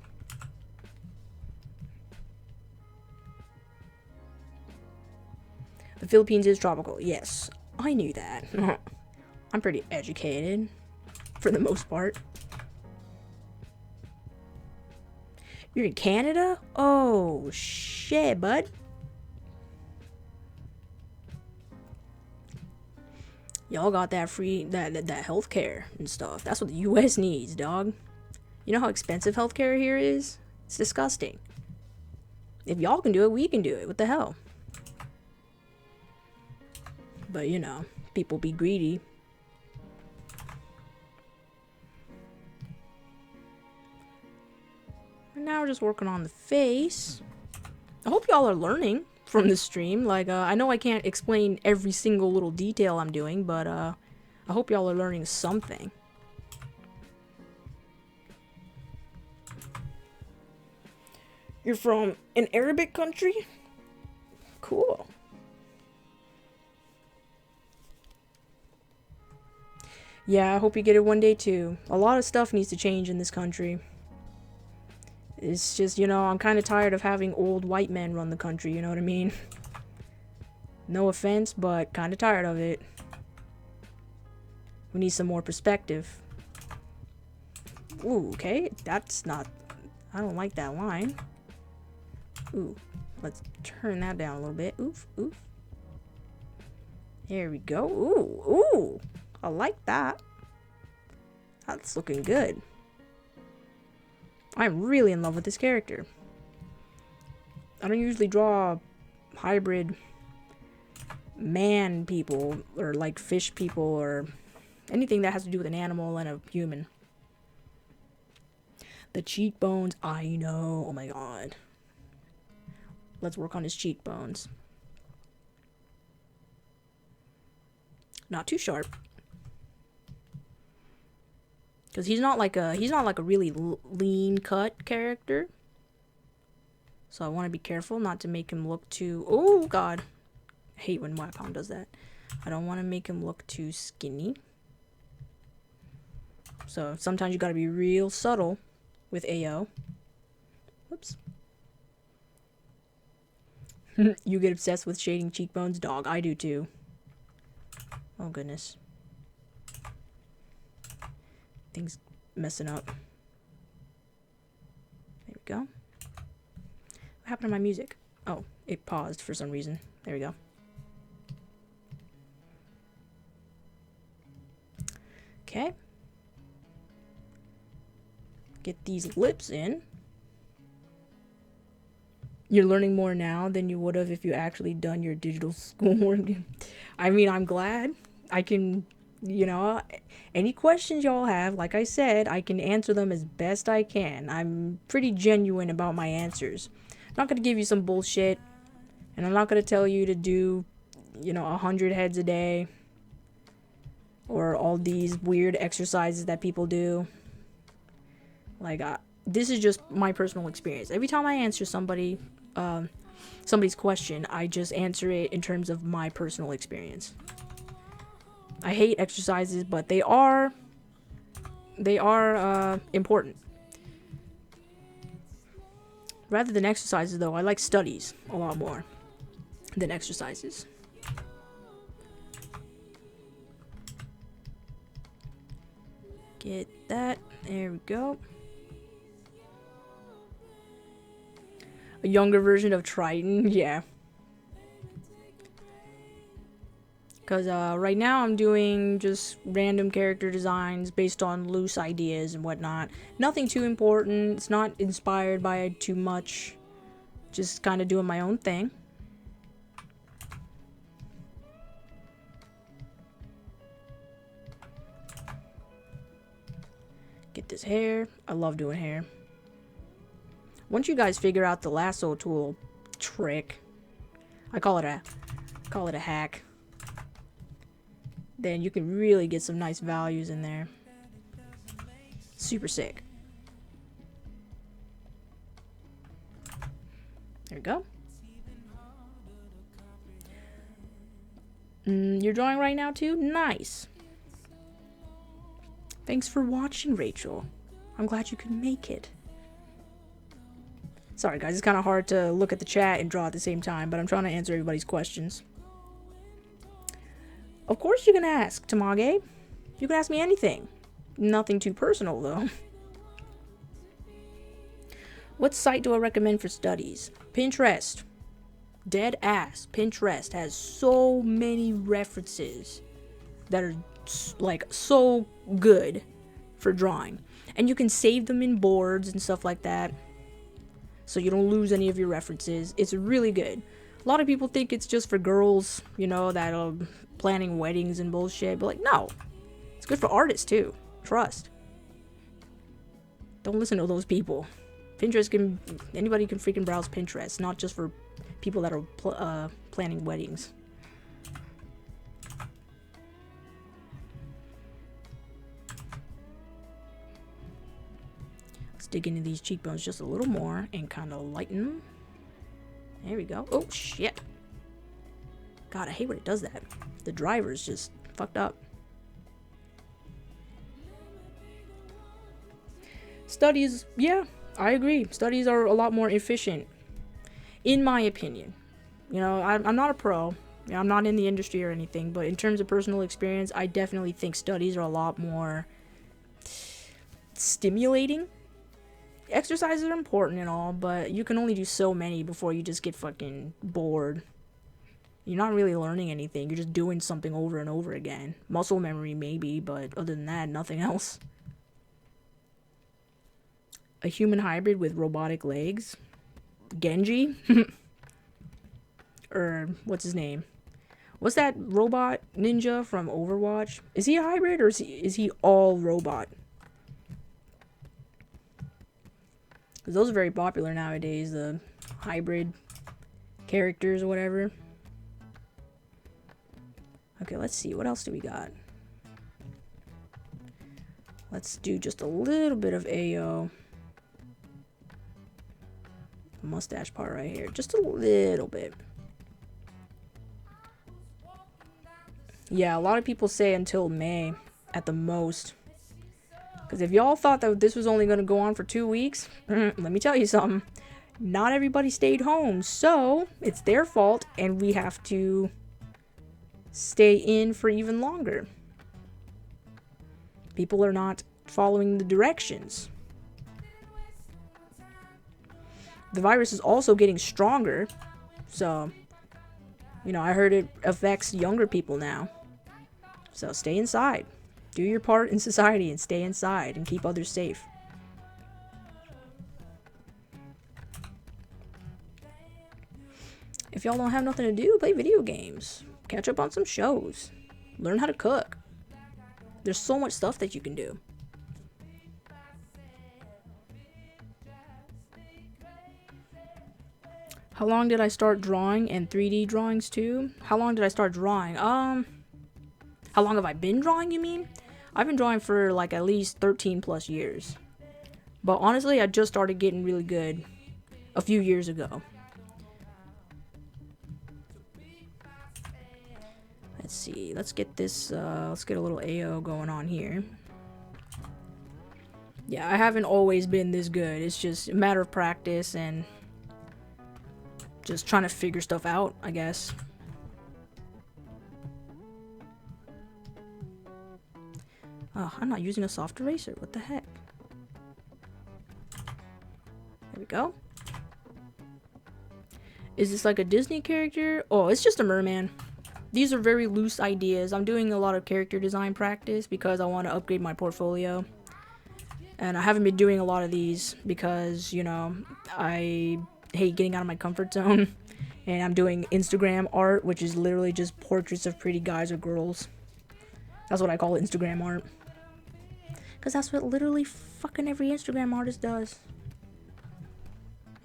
The Philippines is tropical. Yes, I knew that. I'm pretty educated, for the most part. You're in Canada? Oh, shit, bud. Y'all got that free, that healthcare and stuff. That's what the U.S. needs, dog. You know how expensive healthcare here is? It's disgusting. If y'all can do it, we can do it. What the hell? But, you know, people be greedy. And now we're just working on the face. I hope y'all are learning from the stream. Like, I know I can't explain every single little detail I'm doing, but I hope y'all are learning something. You're from an Arabic country? Cool. Yeah, I hope you get it one day too. A lot of stuff needs to change in this country. It's just, you know, I'm kind of tired of having old white men run the country, you know what I mean? No offense, but kind of tired of it. We need some more perspective. Ooh, okay, that's not... I don't like that line. Ooh, let's turn that down a little bit. Oof, oof. There we go. Ooh, ooh. I like that. That's looking good. I'm really in love with this character. I don't usually draw hybrid man people or like fish people or anything that has to do with an animal and a human. The cheekbones, I know. Oh my god. Let's work on his cheekbones. Not too sharp. Because he's not like a really lean cut character. So I want to be careful not to make him look too... Oh, God. I hate when Wacom does that. I don't want to make him look too skinny. So sometimes you got to be real subtle with AO. Whoops. You get obsessed with shading cheekbones? Dog, I do too. Oh, goodness. Things messing up. There we go. What happened to my music? Oh, it paused for some reason. There we go. Okay. Get these lips in. You're learning more now than you would have if you actually done your digital schoolwork. I mean, I'm glad. I can, you know, any questions y'all have, like I said, I can answer them as best I can. I'm pretty genuine about my answers. I'm not going to give you some bullshit, and I'm not going to tell you to do, you know, 100 heads a day, or all these weird exercises that people do. Like, this is just my personal experience. Every time I answer somebody's question, I just answer it in terms of my personal experience. I hate exercises, but they are important. Rather than exercises, though, I like studies a lot more than exercises. Get that. There we go. A younger version of Triton. Yeah. Because right now I'm doing just random character designs based on loose ideas and whatnot. Nothing too important. It's not inspired by too much. Just kind of doing my own thing. Get this hair. I love doing hair. Once you guys figure out the lasso tool trick, I call it a hack, then you can really get some nice values in there. Super sick. There we go. You're drawing right now too? Nice. Thanks for watching, Rachel. I'm glad you could make it. Sorry guys, it's kind of hard to look at the chat and draw at the same time, but I'm trying to answer everybody's questions. Of course you can ask, Tamage. You can ask me anything. Nothing too personal, though. What site do I recommend for studies? Pinterest. Dead ass. Pinterest has so many references that are like so good for drawing. And you can save them in boards and stuff like that, so you don't lose any of your references. It's really good. A lot of people think it's just for girls, you know, that are planning weddings and bullshit. But like, no. It's good for artists too. Trust. Don't listen to those people. Pinterest can... Anybody can freaking browse Pinterest. Not just for people that are planning weddings. Let's dig into these cheekbones just a little more and kind of lighten them. There we go. Oh, shit. God, I hate when it does that. The driver's just fucked up. Studies, yeah, I agree. Studies are a lot more efficient, in my opinion. You know, I'm not a pro. You know, I'm not in the industry or anything, but in terms of personal experience, I definitely think studies are a lot more stimulating. Exercises are important and all, but you can only do so many before you just get fucking bored. You're not really learning anything. You're just doing something over and over again. Muscle memory, maybe, but other than that, nothing else. A human hybrid with robotic legs? Genji? Or, what's his name? What's that robot ninja from Overwatch? Is he a hybrid, or is he all robot? Because those are very popular nowadays, the hybrid characters or whatever. Okay, let's see. What else do we got? Let's do just a little bit of AO. Mustache part right here. Just a little bit. Yeah, a lot of people say until May at the most. Because if y'all thought that this was only going to go on for 2 weeks, let me tell you something. Not everybody stayed home, so it's their fault, and we have to stay in for even longer. People are not following the directions. The virus is also getting stronger, so, you know, I heard it affects younger people now. So stay inside. Do your part in society and stay inside and keep others safe. If y'all don't have nothing to do, play video games. Catch up on some shows. Learn how to cook. There's so much stuff that you can do. How long did I start drawing, and 3D drawings too? How long did I start drawing? How long have I been drawing, you mean? I've been drawing for like at least 13 plus years. But honestly, I just started getting really good a few years ago. Let's see. Let's get this, let's get a little AO going on here. Yeah, I haven't always been this good. It's just a matter of practice and just trying to figure stuff out, I guess. Oh, I'm not using a soft eraser. What the heck? There we go. Is this like a Disney character? Oh, it's just a merman. These are very loose ideas. I'm doing a lot of character design practice because I want to upgrade my portfolio. And I haven't been doing a lot of these because, you know, I hate getting out of my comfort zone. And I'm doing Instagram art, which is literally just portraits of pretty guys or girls. That's what I call Instagram art. Because that's what literally fucking every Instagram artist does.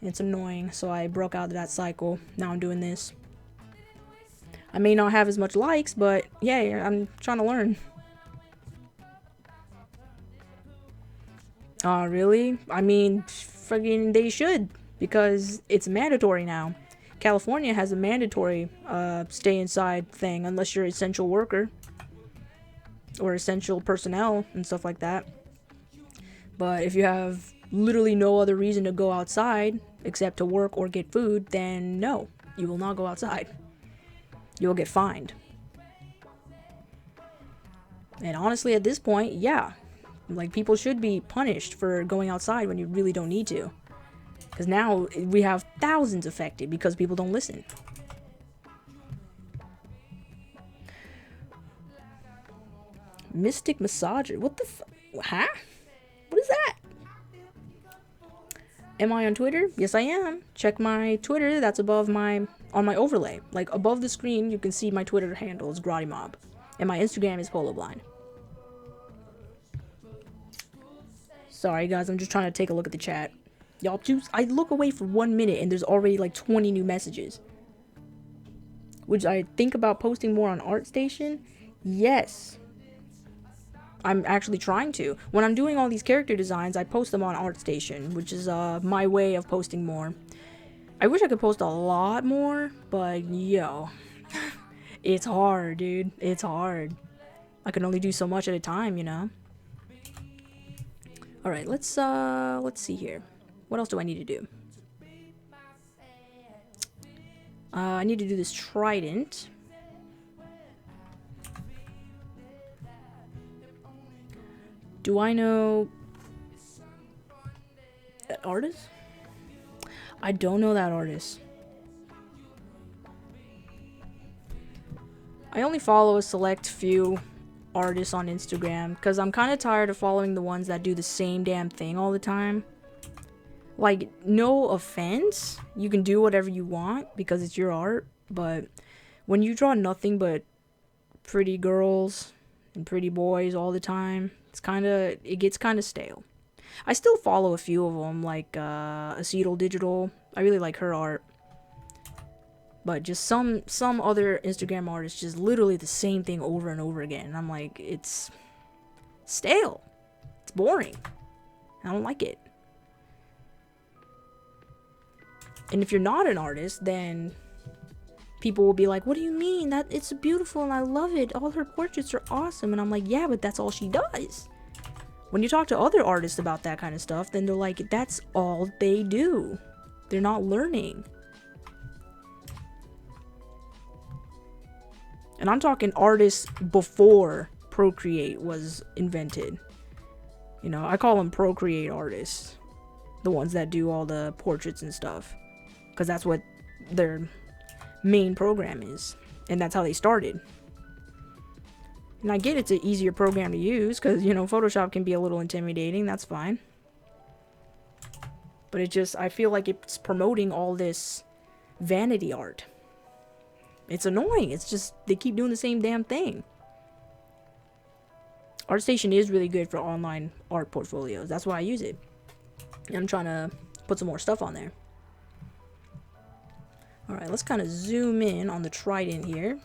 It's annoying, so I broke out of that cycle. Now I'm doing this. I may not have as much likes, but yeah, I'm trying to learn. Really? I mean, fucking they should, because it's mandatory now. California has a mandatory stay inside thing unless you're an essential worker or essential personnel and stuff like that. But if you have literally no other reason to go outside except to work or get food, then no, you will not go outside. You will get fined. And honestly, at this point, yeah, like people should be punished for going outside when you really don't need to. Because now we have thousands affected because people don't listen. Mystic Massager. What the huh? What is that? Am I on Twitter? Yes, I am. Check my Twitter. That's above on my overlay. Like above the screen, you can see my Twitter handle is GrottyMob. And my Instagram is PoloBlind. Sorry guys, I'm just trying to take a look at the chat. Y'all choose. I look away for 1 minute and there's already like 20 new messages. Would I think about posting more on ArtStation? Yes. I'm actually trying to. When I'm doing all these character designs, I post them on ArtStation, which is my way of posting more. I wish I could post a lot more, but yo, it's hard, dude. It's hard. I can only do so much at a time, you know. All right, let's see here. What else do I need to do? I need to do this trident. Do I know that artist? I don't know that artist. I only follow a select few artists on Instagram because I'm kind of tired of following the ones that do the same damn thing all the time. Like, no offense, you can do whatever you want because it's your art, but when you draw nothing but pretty girls and pretty boys all the time, it gets kind of stale. I still follow a few of them, like Acetal Digital. I really like her art. But just some other Instagram artists just literally the same thing over and over again. And I'm like, it's stale. It's boring. I don't like it. And if you're not an artist, then people will be like, what do you mean? That it's beautiful and I love it. All her portraits are awesome. And I'm like, yeah, but that's all she does. When you talk to other artists about that kind of stuff, then they're like, that's all they do. They're not learning. And I'm talking artists before Procreate was invented. You know, I call them Procreate artists. The ones that do all the portraits and stuff. Because that's what their main program is. And that's how they started. And I get it's an easier program to use because, you know, Photoshop can be a little intimidating. That's fine. But I feel like it's promoting all this vanity art. It's annoying. It's just, they keep doing the same damn thing. ArtStation is really good for online art portfolios. That's why I use it. And I'm trying to put some more stuff on there. Alright, let's kind of zoom in on the trident here.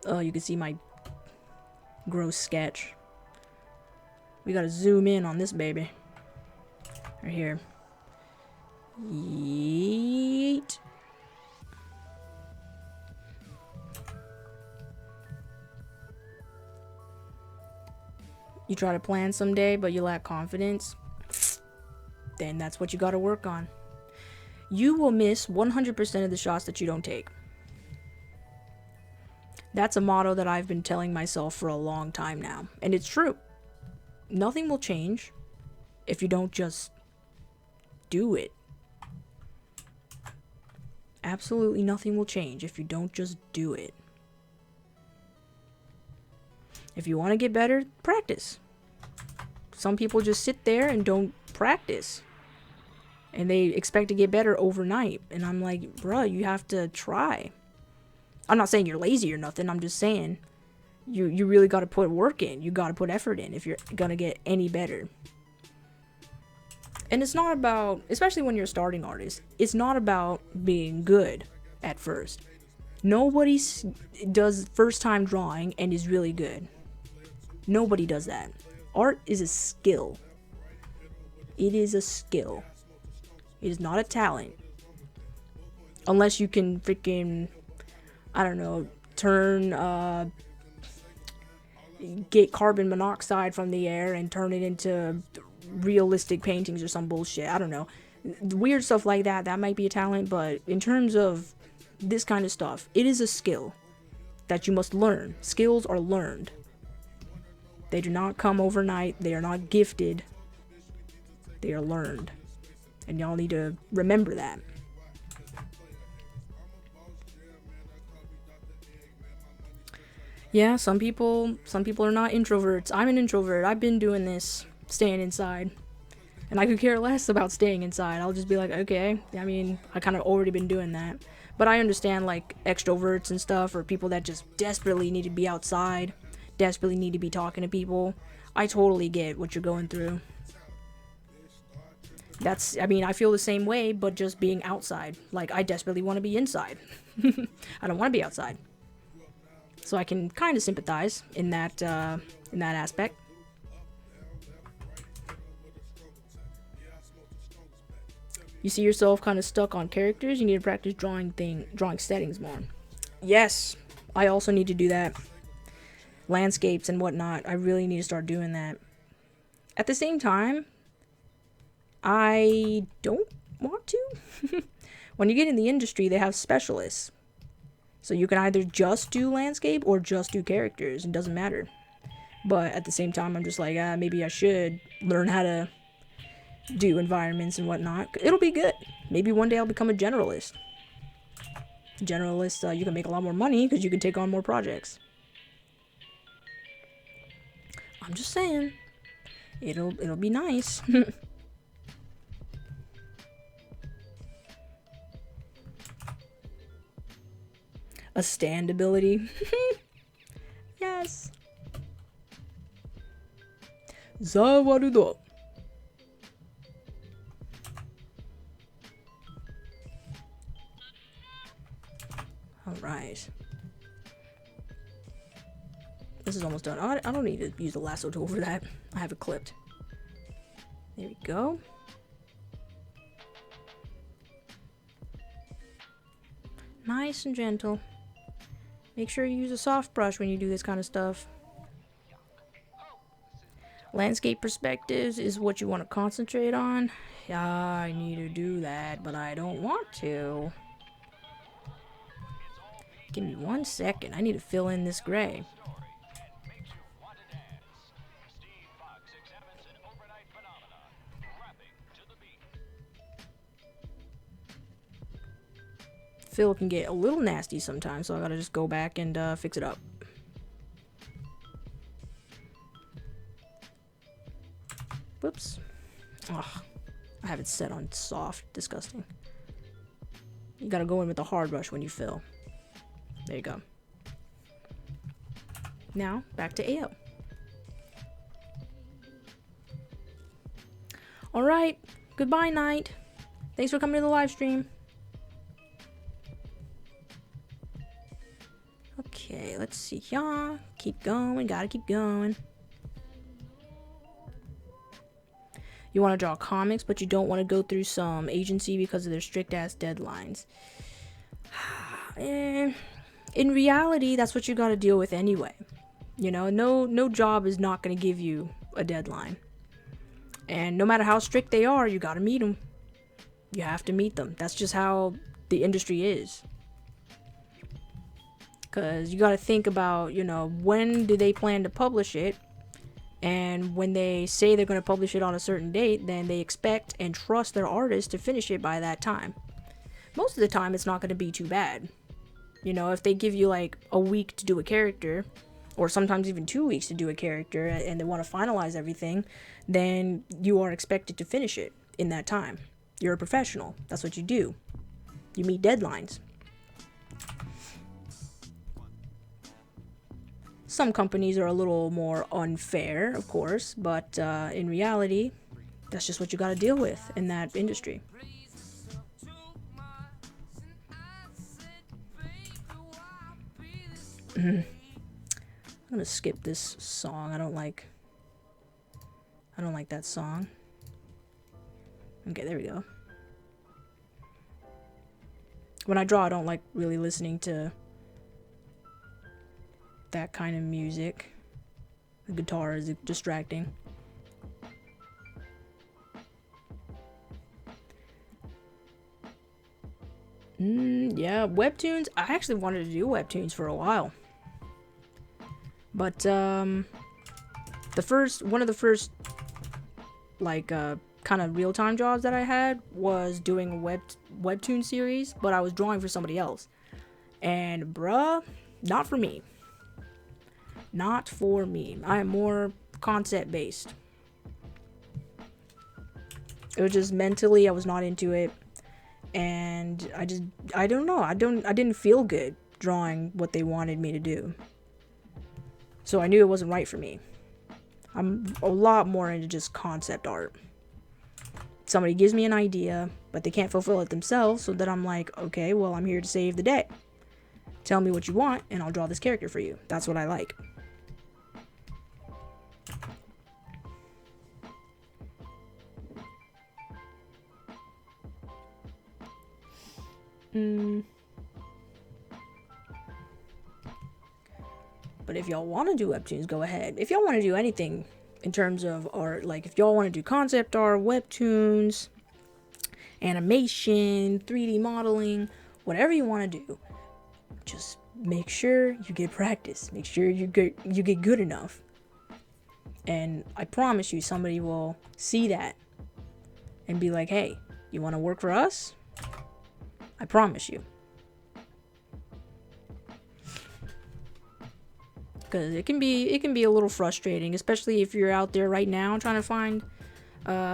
Oh, you can see my gross sketch. We gotta zoom in on this baby. Right here. Yeet. You try to plan someday, but you lack confidence. Then that's what you gotta work on. You will miss 100% of the shots that you don't take. That's a motto that I've been telling myself for a long time now. And it's true. Nothing will change if you don't just do it. Absolutely nothing will change if you don't just do it. If you want to get better, practice. Some people just sit there and don't practice. And they expect to get better overnight. And I'm like, bruh, you have to try. I'm not saying you're lazy or nothing. I'm just saying you really got to put work in. You got to put effort in if you're going to get any better. And it's not about, especially when you're a starting artist, it's not about being good at first. Nobody does first time drawing and is really good. Nobody does that. Art is a skill. It is a skill. It is not a talent. Unless you can freaking, I don't know, get carbon monoxide from the air and turn it into realistic paintings or some bullshit. I don't know. Weird stuff like that, that might be a talent, but in terms of this kind of stuff, it is a skill that you must learn. Skills are learned. They do not come overnight. They are not gifted. They are learned. And y'all need to remember that. Yeah, some people are not introverts. I'm an introvert. I've been doing this, staying inside. And I could care less about staying inside. I'll just be like, okay, I mean, I kind of already been doing that. But I understand, like, extroverts and stuff, or people that just desperately need to be outside, desperately need to be talking to people. I totally get what you're going through. I mean, I feel the same way, but just being outside. Like, I desperately want to be inside. I don't want to be outside. So I can kind of sympathize in that aspect. You see yourself kind of stuck on characters, you need to practice drawing settings more. Yes, I also need to do that. Landscapes and whatnot, I really need to start doing that. At the same time, I don't want to. When you get in the industry, they have specialists. So you can either just do landscape or just do characters. It doesn't matter. But at the same time, I'm just like, maybe I should learn how to do environments and whatnot. It'll be good. Maybe one day I'll become a generalist. Generalist, you can make a lot more money because you can take on more projects. I'm just saying. It'll be nice. A stand ability. Yes. Zawarudo. Alright. This is almost done. I don't need to use the lasso tool for that. I have it clipped. There we go. Nice and gentle. Make sure you use a soft brush when you do this kind of stuff. Landscape perspectives is what you want to concentrate on. Yeah, I need to do that, but I don't want to. Give me 1 second. I need to fill in this gray. Fill can get a little nasty sometimes, so I gotta just go back and fix it up. Whoops. Ugh. I have it set on soft. Disgusting. You gotta go in with the hard brush when you fill. There you go. Now, back to AO. Alright. Goodbye, night. Thanks for coming to the live stream. Okay, let's see. Yeah, keep going. Gotta keep going. You want to draw comics, but you don't want to go through some agency because of their strict-ass deadlines. In reality, that's what you got to deal with anyway. You know, no job is not going to give you a deadline. And no matter how strict they are, you got to meet them. You have to meet them. That's just how the industry is. Because you got to think about, when do they plan to publish it? And when they say they're going to publish it on a certain date, then they expect and trust their artist to finish it by that time. Most of the time, it's not going to be too bad. If they give you like a week to do a character, or sometimes even 2 weeks to do a character, and they want to finalize everything, then you are expected to finish it in that time. You're a professional. That's what you do. You meet deadlines. Some companies are a little more unfair, of course, but in reality, that's just what you got to deal with in that industry. I'm gonna skip this song. I don't like that song. Okay, there we go. When I draw, I don't like really listening to that kind of music. The guitar is distracting. Yeah, webtoons. I actually wanted to do webtoons for a while. But one of the first like kind of real-time jobs that I had was doing a webtoon series, but I was drawing for somebody else. And bruh, not for me. Not for me. I am more concept based. It was just mentally I was not into it, and I don't know. I didn't feel good drawing what they wanted me to do. So I knew it wasn't right for me. I'm a lot more into just concept art. Somebody gives me an idea, but they can't fulfill it themselves, so then I'm like, okay, well, I'm here to save the day. Tell me what you want, and I'll draw this character for you. That's what I like. But if y'all want to do webtoons, go ahead. If y'all want to do anything in terms of art, like if y'all want to do concept art, webtoons, animation, 3D modeling, whatever you want to do, just make sure you get practice. Make sure you get good enough. And I promise you, somebody will see that and be like, hey, you want to work for us? I promise you. Because it can be a little frustrating, especially if you're out there right now trying to find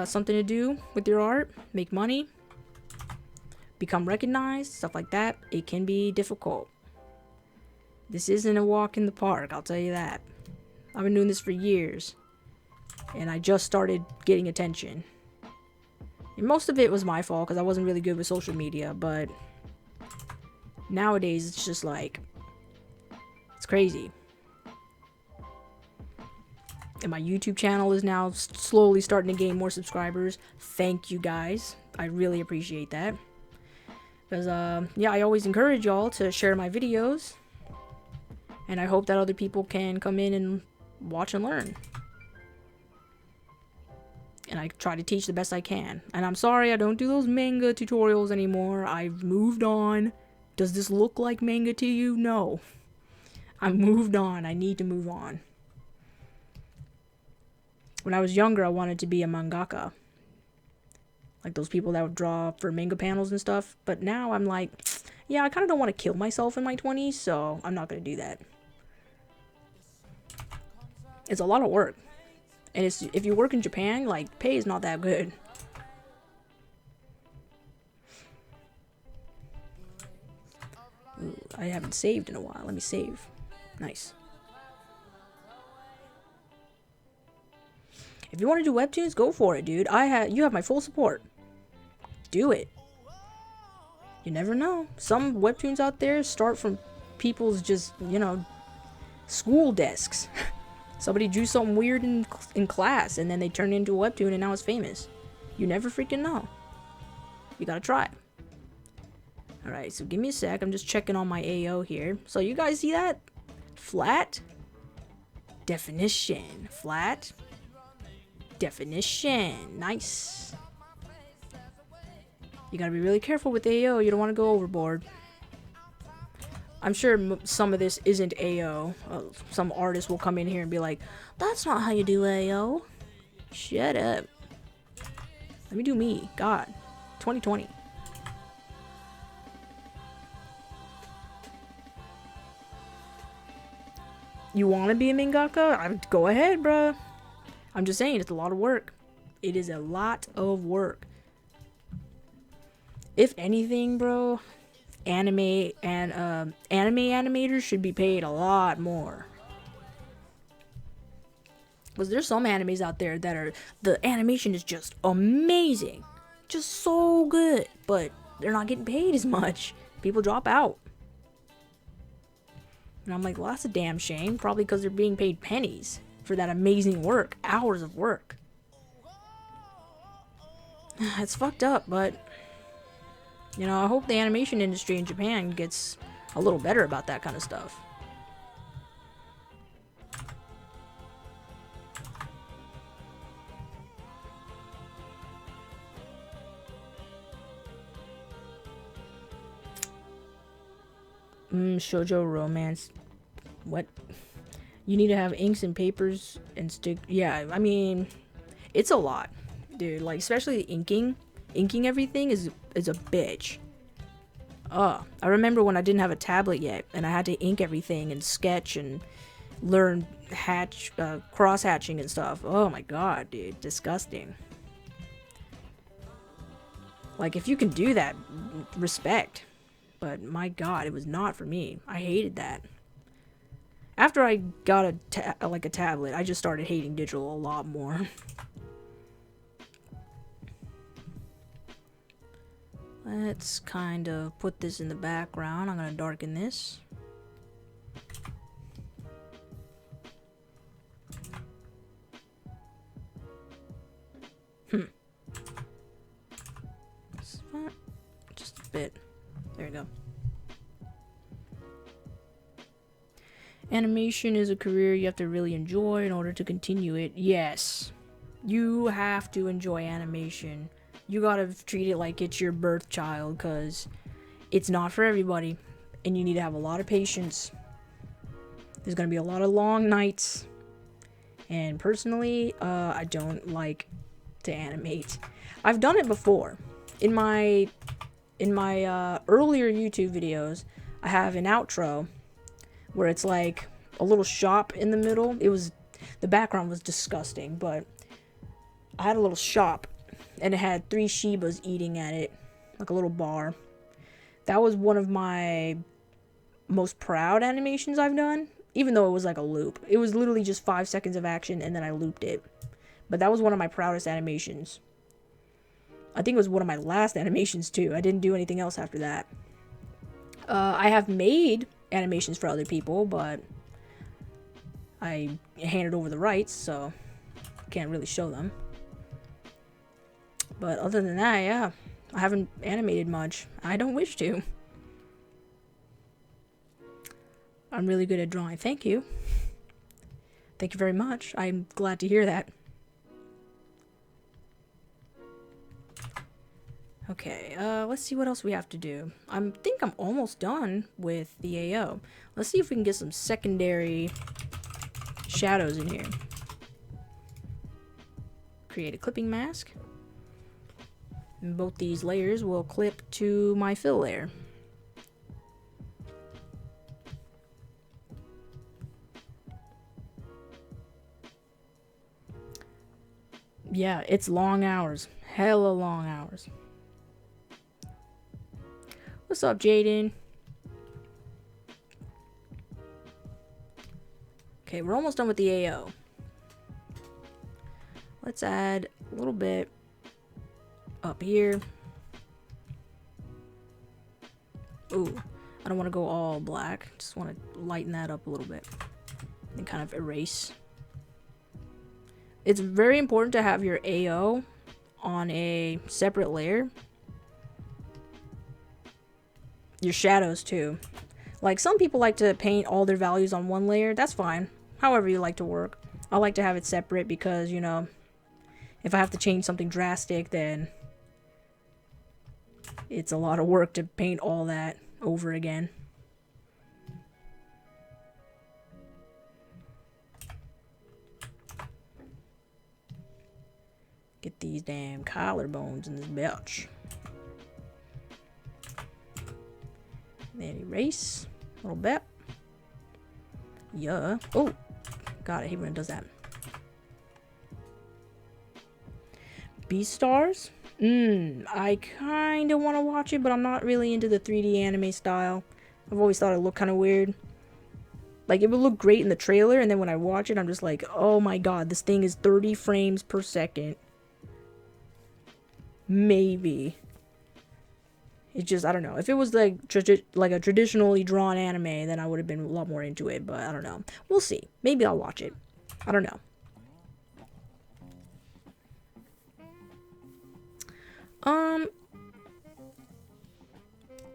something to do with your art, make money, become recognized, stuff like that. It can be difficult. This isn't a walk in the park, I'll tell you that. I've been doing this for years, and I just started getting attention. And most of it was my fault because I wasn't really good with social media, but nowadays it's just like, it's crazy. And my YouTube channel is now slowly starting to gain more subscribers. Thank you guys. I really appreciate that. Because, yeah, I always encourage y'all to share my videos. And I hope that other people can come in and watch and learn. And I try to teach the best I can. And I'm sorry I don't do those manga tutorials anymore. I've moved on. Does this look like manga to you? No. I moved on. I need to move on. When I was younger, I wanted to be a mangaka. Like those people that would draw for manga panels and stuff. But now I'm like, yeah, I kind of don't want to kill myself in my 20s, so I'm not going to do that. It's a lot of work. And if you work in Japan, like, pay is not that good. Ooh, I haven't saved in a while. Let me save. Nice. If you want to do webtoons, go for it, dude. You have my full support. Do it. You never know. Some webtoons out there start from people's just, school desks. Somebody drew something weird in class, and then they turned it into a webtoon, and now it's famous. You never freaking know. You gotta try. Alright, so give me a sec. I'm just checking on my AO here. So you guys see that? Flat. Definition. Flat. Definition. Nice. You gotta be really careful with AO. You don't want to go overboard. I'm sure some of this isn't AO. Some artist will come in here and be like, that's not how you do AO. Shut up. Let me do me. God. 2020. You want to be a mangaka? Go ahead, bruh. I'm just saying, it's a lot of work. It is a lot of work. If anything, bro, anime animators should be paid a lot more. Because there's some animes out there that are, the animation is just amazing. Just so good. But they're not getting paid as much. People drop out. And I'm like, well, that's a damn shame. Probably because they're being paid pennies for that amazing work. Hours of work. It's fucked up, but... You know, I hope the animation industry in Japan gets a little better about that kind of stuff. Shoujo romance. What? You need to have inks and papers and stick. Yeah, I mean, it's a lot, dude. Like, especially inking. Inking everything is a bitch. I remember when I didn't have a tablet yet, and I had to ink everything and sketch and learn cross hatching and stuff. Oh my god, dude, disgusting. Like, if you can do that, respect. But my god, it was not for me. I hated that. After I got a tablet, I just started hating digital a lot more. Let's kind of put this in the background. I'm gonna darken this. Just a bit. There we go. Animation is a career you have to really enjoy in order to continue it. Yes. You have to enjoy animation. You gotta treat it like it's your birth child, because it's not for everybody. And you need to have a lot of patience. There's gonna be a lot of long nights. And personally, I don't like to animate. I've done it before. In my earlier YouTube videos, I have an outro where it's like a little shop in the middle. The background was disgusting, but I had a little shop and it had 3 Shibas eating at it, like a little bar. That was one of my most proud animations I've done, even though it was like a loop. It was literally just 5 seconds of action and then I looped it. But that was one of my proudest animations. I think it was one of my last animations too. I didn't do anything else after that. I have made animations for other people, but I handed over the rights, so can't really show them. But other than that, yeah, I haven't animated much. I don't wish to. I'm really good at drawing. Thank you. Thank you very much. I'm glad to hear that. Okay, let's see what else we have to do. I think I'm almost done with the AO. Let's see if we can get some secondary shadows in here. Create a clipping mask. And both these layers will clip to my fill layer. Yeah, it's long hours. Hella long hours. What's up, Jaden? Okay, we're almost done with the AO. Let's add a little bit up here. Ooh, I don't want to go all black. Just want to lighten that up a little bit and kind of erase. It's very important to have your AO on a separate layer. Your shadows too. Like, some people like to paint all their values on one layer. That's fine. However you like to work. I like to have it separate because, you know, if I have to change something drastic, then it's a lot of work to paint all that over again. Get these damn collarbones in this belch. Then erase a little bit. Yeah. Oh, God, I hate when it does that. Beastars? I kind of want to watch it, but I'm not really into the 3D anime style. I've always thought it looked kind of weird. Like, it would look great in the trailer, and then when I watch it, I'm just like, oh my God, this thing is 30 frames per second. Maybe. It's just, I don't know. If it was like a traditionally drawn anime, then I would have been a lot more into it, but I don't know. We'll see. Maybe I'll watch it. I don't know.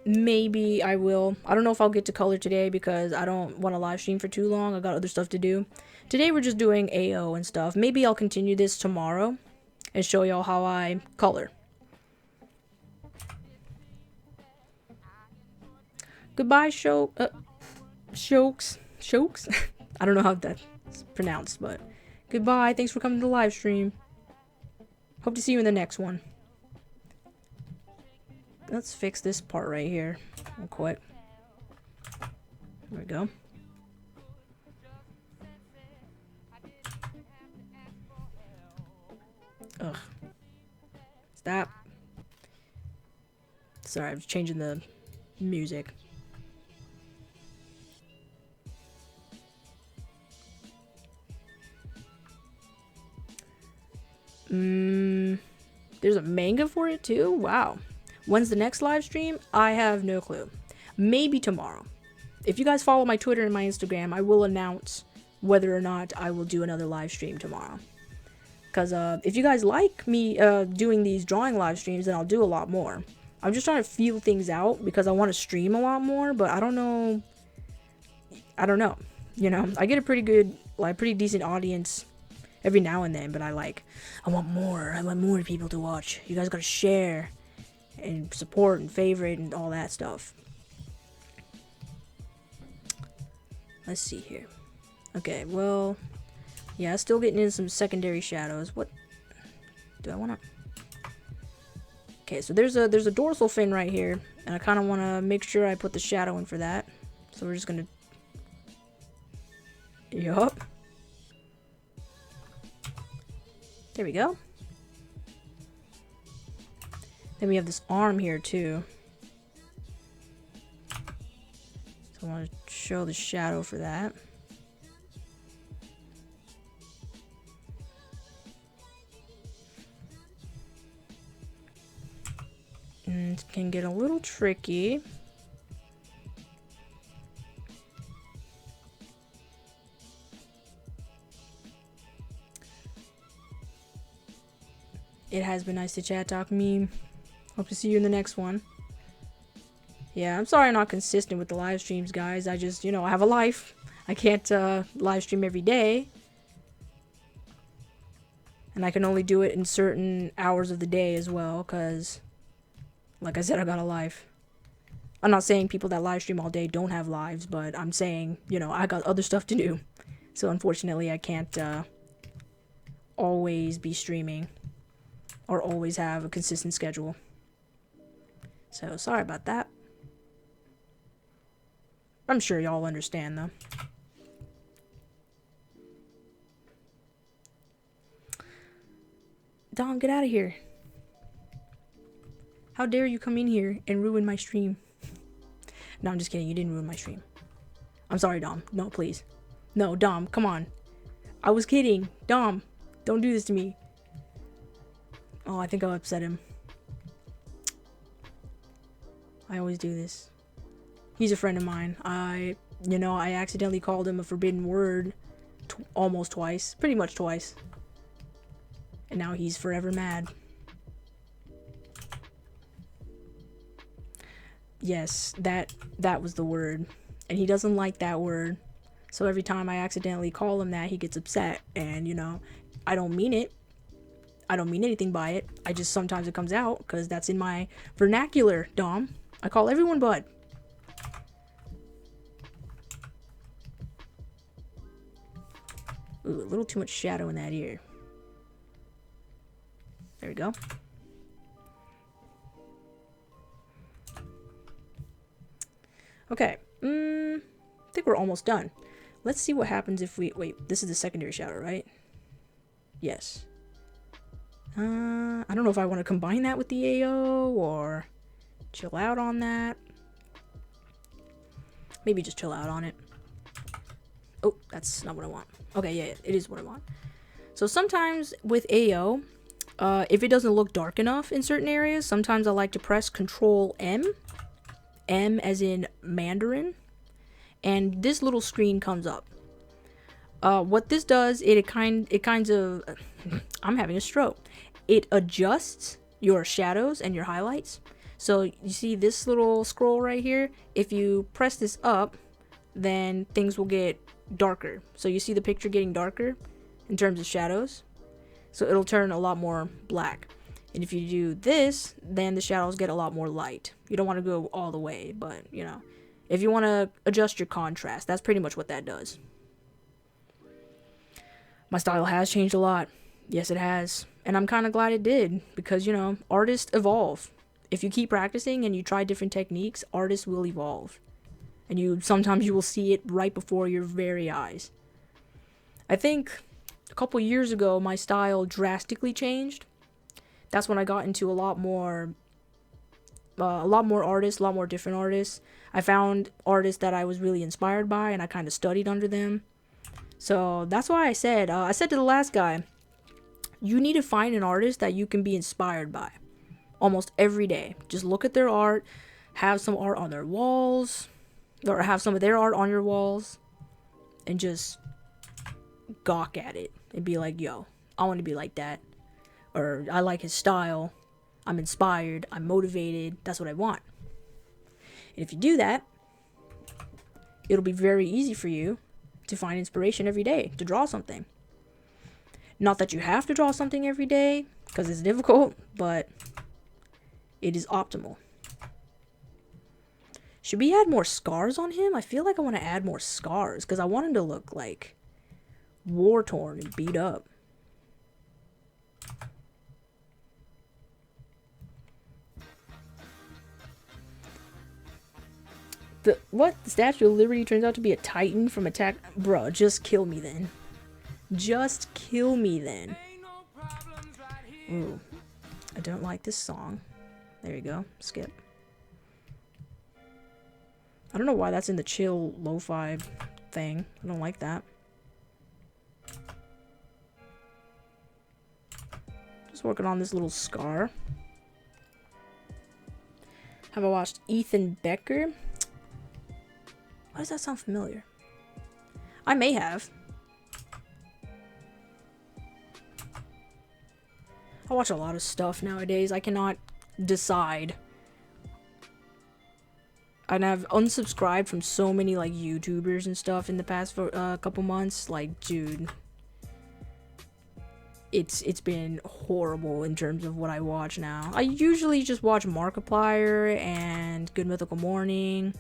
Maybe I will. I don't know if I'll get to color today because I don't want to live stream for too long. I got other stuff to do. Today we're just doing AO and stuff. Maybe I'll continue this tomorrow and show y'all how I color. Goodbye, Shokes. I don't know how that's pronounced, but goodbye. Thanks for coming to the live stream. Hope to see you in the next one. Let's fix this part right here real quick. There we go. Ugh. Stop. Sorry, I was changing the music. There's a manga for it too? Wow. When's the next live stream? I have no clue. Maybe tomorrow. If you guys follow my Twitter and my Instagram, I will announce whether or not I will do another live stream tomorrow. Because if you guys like me doing these drawing live streams, then I'll do a lot more. I'm just trying to feel things out because I want to stream a lot more, but I don't know. You know, I get a pretty good, like, pretty decent audience every now and then, but I want more. I want more people to watch. You guys gotta share and support and favorite and all that stuff. Let's see here. Okay, well, yeah, still getting in some secondary shadows. What do I want to? Okay, so there's a dorsal fin right here, and I kind of want to make sure I put the shadow in for that. So we're just gonna. Yup. There we go. Then we have this arm here too. So I want to show the shadow for that. And it can get a little tricky. It has been nice to chat talk meme. Hope to see you in the next one. Yeah, I'm sorry I'm not consistent with the live streams, guys. I just, you know, I have a life. I can't live stream every day. And I can only do it in certain hours of the day as well, because, like I said, I got a life. I'm not saying people that live stream all day don't have lives, but I'm saying, you know, I got other stuff to do. So unfortunately, I can't always be streaming or always have a consistent schedule. So sorry about that. I'm sure y'all understand though. Dom, get out of here. How dare you come in here and ruin my stream? No, I'm just kidding. You didn't ruin my stream. I'm sorry, Dom. No, please. No, Dom, come on. I was kidding. Dom, don't do this to me. Oh, I think I'll upset him. I always do this. He's a friend of mine. I accidentally called him a forbidden word almost twice. Pretty much twice. And now he's forever mad. Yes, that was the word. And he doesn't like that word. So every time I accidentally call him that, he gets upset. And, you know, I don't mean it. I don't mean anything by it. I just sometimes it comes out because that's in my vernacular, Dom. I call everyone bud. Ooh, a little too much shadow in that ear. There we go. Okay. I think we're almost done. Let's see what happens if we... Wait, this is the secondary shadow, right? Yes. I don't know if I want to combine that with the AO or chill out on that. Maybe just chill out on it. Oh, that's not what I want. Okay, yeah, it is what I want. So sometimes with AO, if it doesn't look dark enough in certain areas, sometimes I like to press Control M. M as in Mandarin. And this little screen comes up. What this does, it kinds of... I'm having a stroke. It adjusts your shadows and your highlights. So you see this little scroll right here? If you press this up, then things will get darker. So you see the picture getting darker in terms of shadows. So it'll turn a lot more black. And if you do this, then the shadows get a lot more light. You don't want to go all the way, but you know, if you want to adjust your contrast, that's pretty much what that does. My style has changed a lot. Yes, it has. And I'm kind of glad it did, because, you know, artists evolve. If you keep practicing and you try different techniques, artists will evolve. And sometimes you will see it right before your very eyes. I think a couple years ago, my style drastically changed. That's when I got into a lot more artists, a lot more different artists. I found artists that I was really inspired by, and I kind of studied under them. So that's why I said to the last guy, you need to find an artist that you can be inspired by almost every day. Just look at their art, have some art on their walls, or have some of their art on your walls, and just gawk at it and be like, yo, I want to be like that. Or I like his style. I'm inspired. I'm motivated. That's what I want. And if you do that, it'll be very easy for you to find inspiration every day to draw something. Not that you have to draw something every day, because it's difficult, but it is optimal. Should we add more scars on him? I feel like I want to add more scars, because I want him to look like war-torn and beat up. The Statue of Liberty turns out to be a Titan from Attack... Bruh, just kill me then. Just kill me then. Ooh. I don't like this song. There you go. Skip. I don't know why that's in the chill lo-fi thing. I don't like that. Just working on this little scar. Have I watched Ethan Becker? Why does that sound familiar? I may have. I watch a lot of stuff nowadays. I cannot decide. And I've unsubscribed from so many like YouTubers and stuff in the past couple months. Like, dude, it's been horrible in terms of what I watch now. I usually just watch Markiplier and Good Mythical Morning.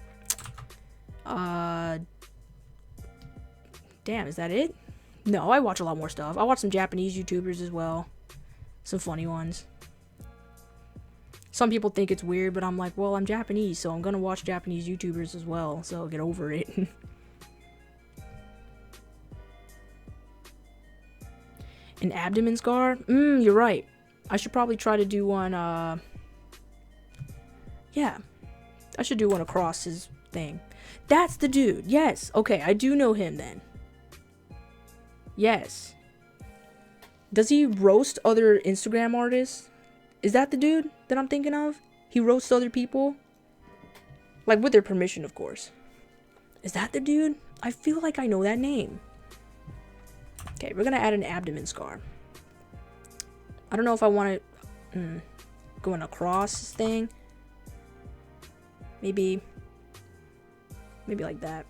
Damn, is that it? No, I watch a lot more stuff. I watch some Japanese YouTubers as well. Some funny ones. Some people think it's weird, but I'm like, well, I'm Japanese, so I'm gonna watch Japanese YouTubers as well, so get over it. An abdomen scar? You're right. I should probably try to do one, yeah. I should do one across his thing. That's the dude. Yes. Okay, I do know him then. Yes. Does he roast other Instagram artists? Is that the dude that I'm thinking of? He roasts other people? Like, with their permission, of course. Is that the dude? I feel like I know that name. Okay, we're gonna add an abdomen scar. I don't know if I want to going across this thing. Maybe like that.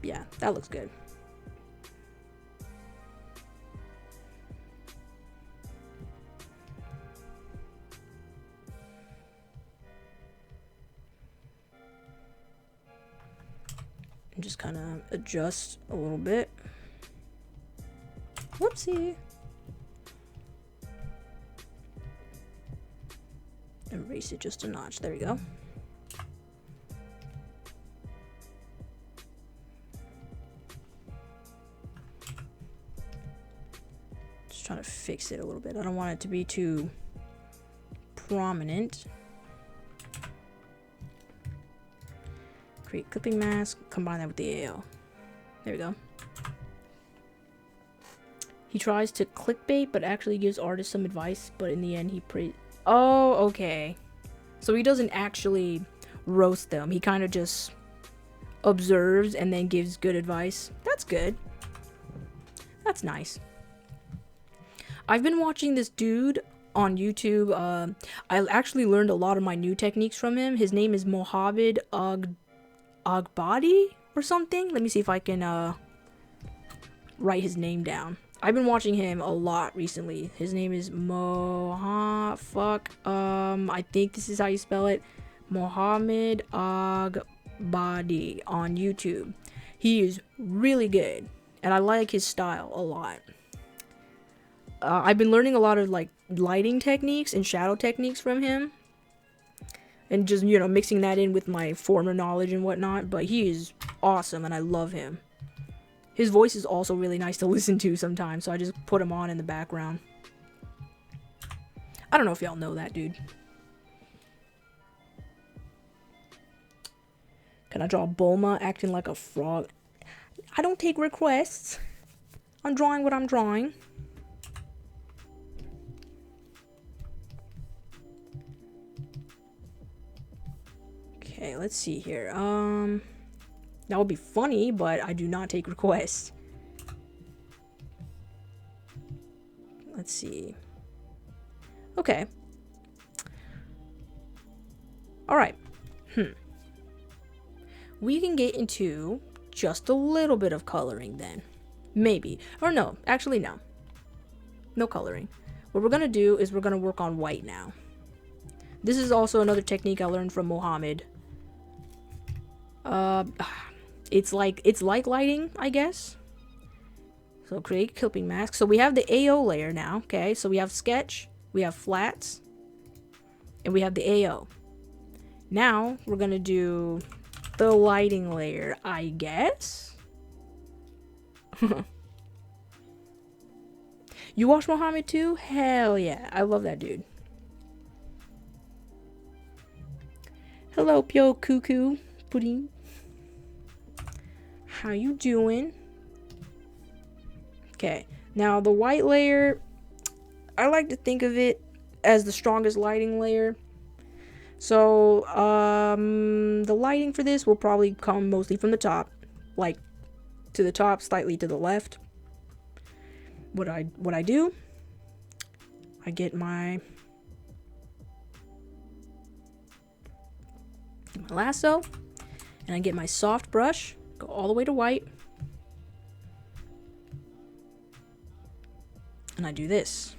Yeah, that looks good. And just kind of adjust a little bit. Whoopsie. erase it just a notch. There we go. Just trying to fix it a little bit. I don't want it to be too prominent. Create clipping mask, combine that with the AO. There we go. He tries to clickbait, but actually gives artists some advice, but in the end he Oh, okay. So he doesn't actually roast them. He kind of just observes and then gives good advice. That's good. That's nice. I've been watching this dude on YouTube. I actually learned a lot of my new techniques from him. His name is Mohammed Agbadi or something. Let me see if I can write his name down. I've been watching him a lot recently. His name is I think this is how you spell it. Mohammed Agbadi on YouTube. He is really good, and I like his style a lot. I've been learning a lot of like lighting techniques and shadow techniques from him, and just, you know, mixing that in with my former knowledge and whatnot. But he is awesome, and I love him. His voice is also really nice to listen to sometimes, so I just put him on in the background. I don't know if y'all know that dude. Can I draw Bulma acting like a frog? I don't take requests. I'm drawing what I'm drawing. Okay, let's see here. That would be funny, but I do not take requests. Let's see. Okay. Alright. We can get into just a little bit of coloring then. Maybe. Or no. Actually, no. No coloring. What we're going to do is we're going to work on white now. This is also another technique I learned from Mohammed. It's like lighting, I guess. So create clipping mask. So we have the AO layer now. Okay, so we have sketch, we have flats, and we have the AO. Now we're gonna do the lighting layer, I guess. You watch Mohammed too? Hell yeah, I love that dude. Hello, Pyo Cuckoo Pudding. How you doing? Okay, now the white layer, I like to think of it as the strongest lighting layer. So the lighting for this will probably come mostly from the top, like to the top, slightly to the left. What I do, I get my lasso, and I get my soft brush, go all the way to white, and I do this.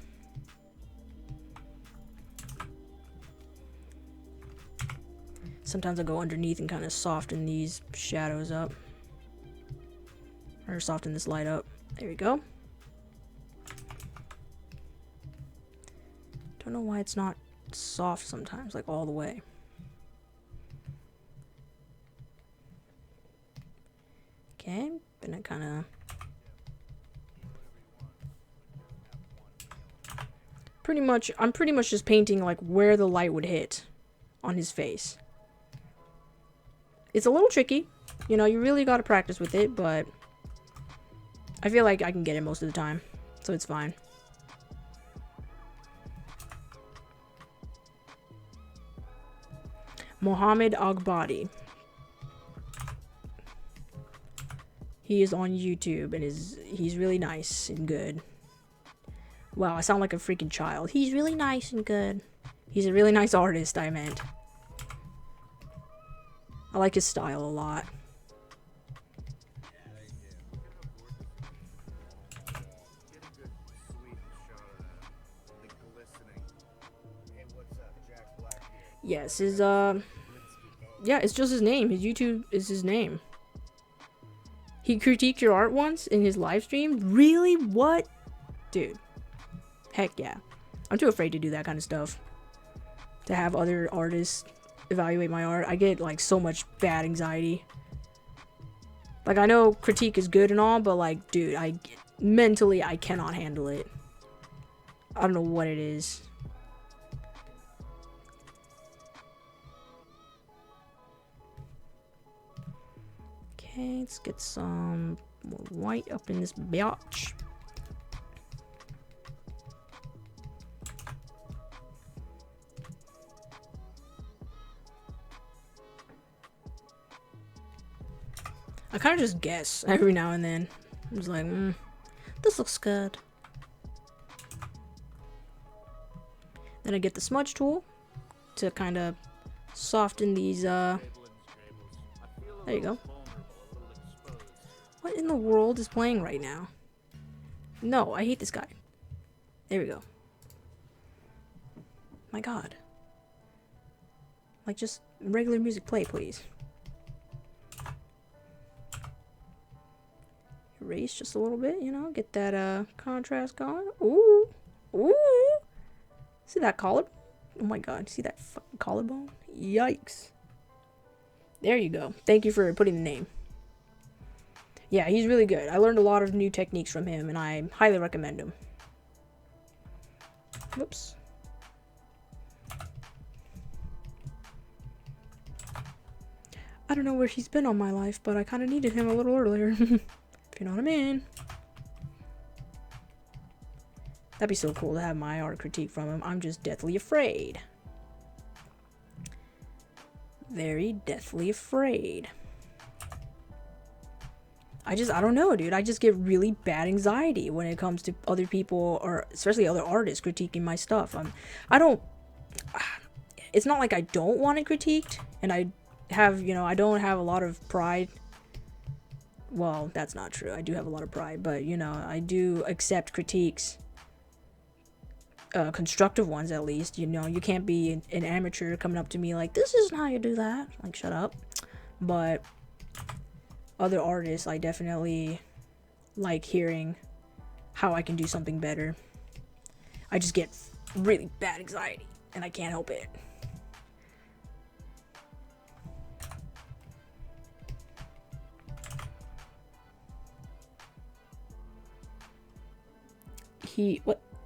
Sometimes I go underneath and kind of soften these shadows up, or soften this light up. There we go. Don't know why it's not soft sometimes, like all the way. Okay, then I kind of I'm pretty much just painting like where the light would hit on his face. It's a little tricky, you know, you really got to practice with it, but I feel like I can get it most of the time, so it's fine. Mohammed Agbadi. He is on YouTube and he's really nice and good. Wow, I sound like a freaking child. He's really nice and good. He's a really nice artist, I meant. I like his style a lot. Yes, his yeah, it's just his name. His YouTube is his name. He critiqued your art once in his live stream? Really? What? Dude. Heck yeah. I'm too afraid to do that kind of stuff. to have other artists evaluate my art. I get like so much bad anxiety. Like, I know critique is good and all, but like, dude, mentally I cannot handle it. I don't know what it is. Okay, let's get some more white up in this biatch. I kind of just guess every now and then. I'm just like, this looks good. Then I get the smudge tool to kind of soften these, there you go. What in the world is playing right now? No, I hate this guy. There we go. My god. Like, just regular music play, please. Erase just a little bit, you know, get that contrast going. Ooh, ooh, see that collarbone? Oh my god, see that fucking collarbone? Yikes. There you go. Thank you for putting the name. Yeah, he's really good. I learned a lot of new techniques from him, and I highly recommend him. Whoops. I don't know where he's been all my life, but I kind of needed him a little earlier. If you know what I mean. That'd be so cool to have my art critique from him. I'm just deathly afraid. Very deathly afraid. I don't know, dude. I just get really bad anxiety when it comes to other people, or especially other artists, critiquing my stuff. It's not like I don't want it critiqued, and I don't have a lot of pride. Well, that's not true. I do have a lot of pride, but, you know, I do accept critiques. Constructive ones, at least. You know, you can't be an amateur coming up to me like, this isn't how you do that. Like, shut up. But other artists, I definitely like hearing how I can do something better. I just get really bad anxiety, and I can't help it.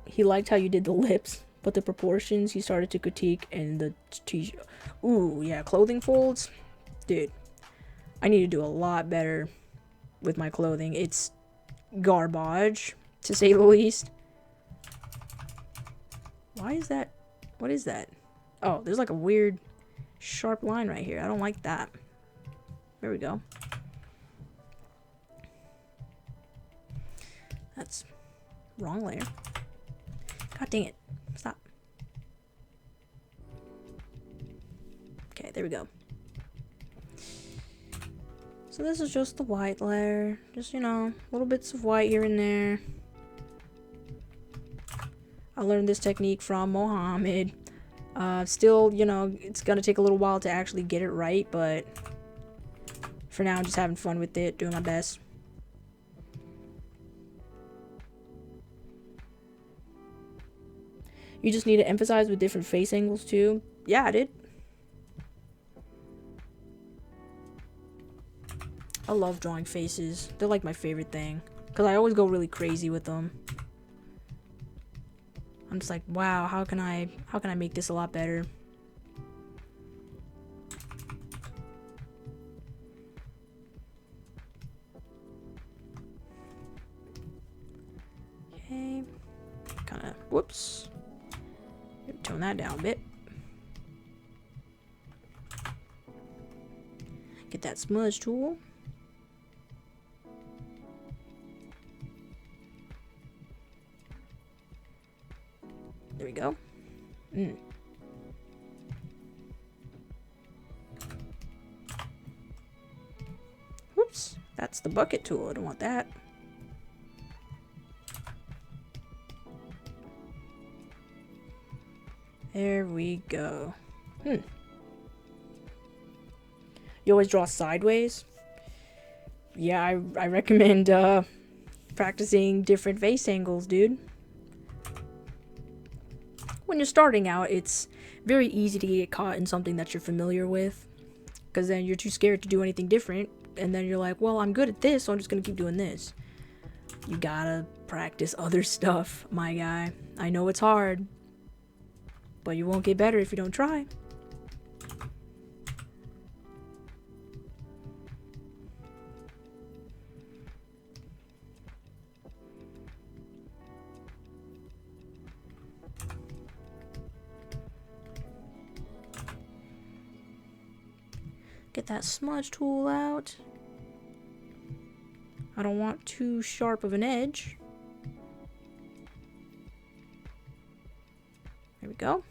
He liked how you did the lips, but the proportions he started to critique, and the t-shirt. Ooh, yeah, clothing folds. Dude, I need to do a lot better with my clothing. It's garbage, to say the least. Why is that? What is that? Oh, there's like a weird sharp line right here. I don't like that. There we go. That's wrong layer. God dang it. Stop. Okay, there we go. So this is just the white layer. Just, you know, little bits of white here and there. I learned this technique from Mohammed. Still, you know, it's gonna take a little while to actually get it right, but for now I'm just having fun with it, doing my best. You just need to emphasize with different face angles too. Yeah, I did. I love drawing faces. They're like my favorite thing, because I always go really crazy with them. I'm just like, wow, how can I make this a lot better? Okay. Kind of, whoops. Tone that down a bit. Get that smudge tool. There we go. Whoops. That's the bucket tool. I don't want that. There we go. You always draw sideways? Yeah, I recommend practicing different face angles, dude. When you're starting out, it's very easy to get caught in something that you're familiar with, because then you're too scared to do anything different, and then you're like, well, I'm good at this, so I'm just gonna keep doing this. You gotta practice other stuff, my guy. I know it's hard, but you won't get better if you don't try. Get that smudge tool out. I don't want too sharp of an edge. There we go.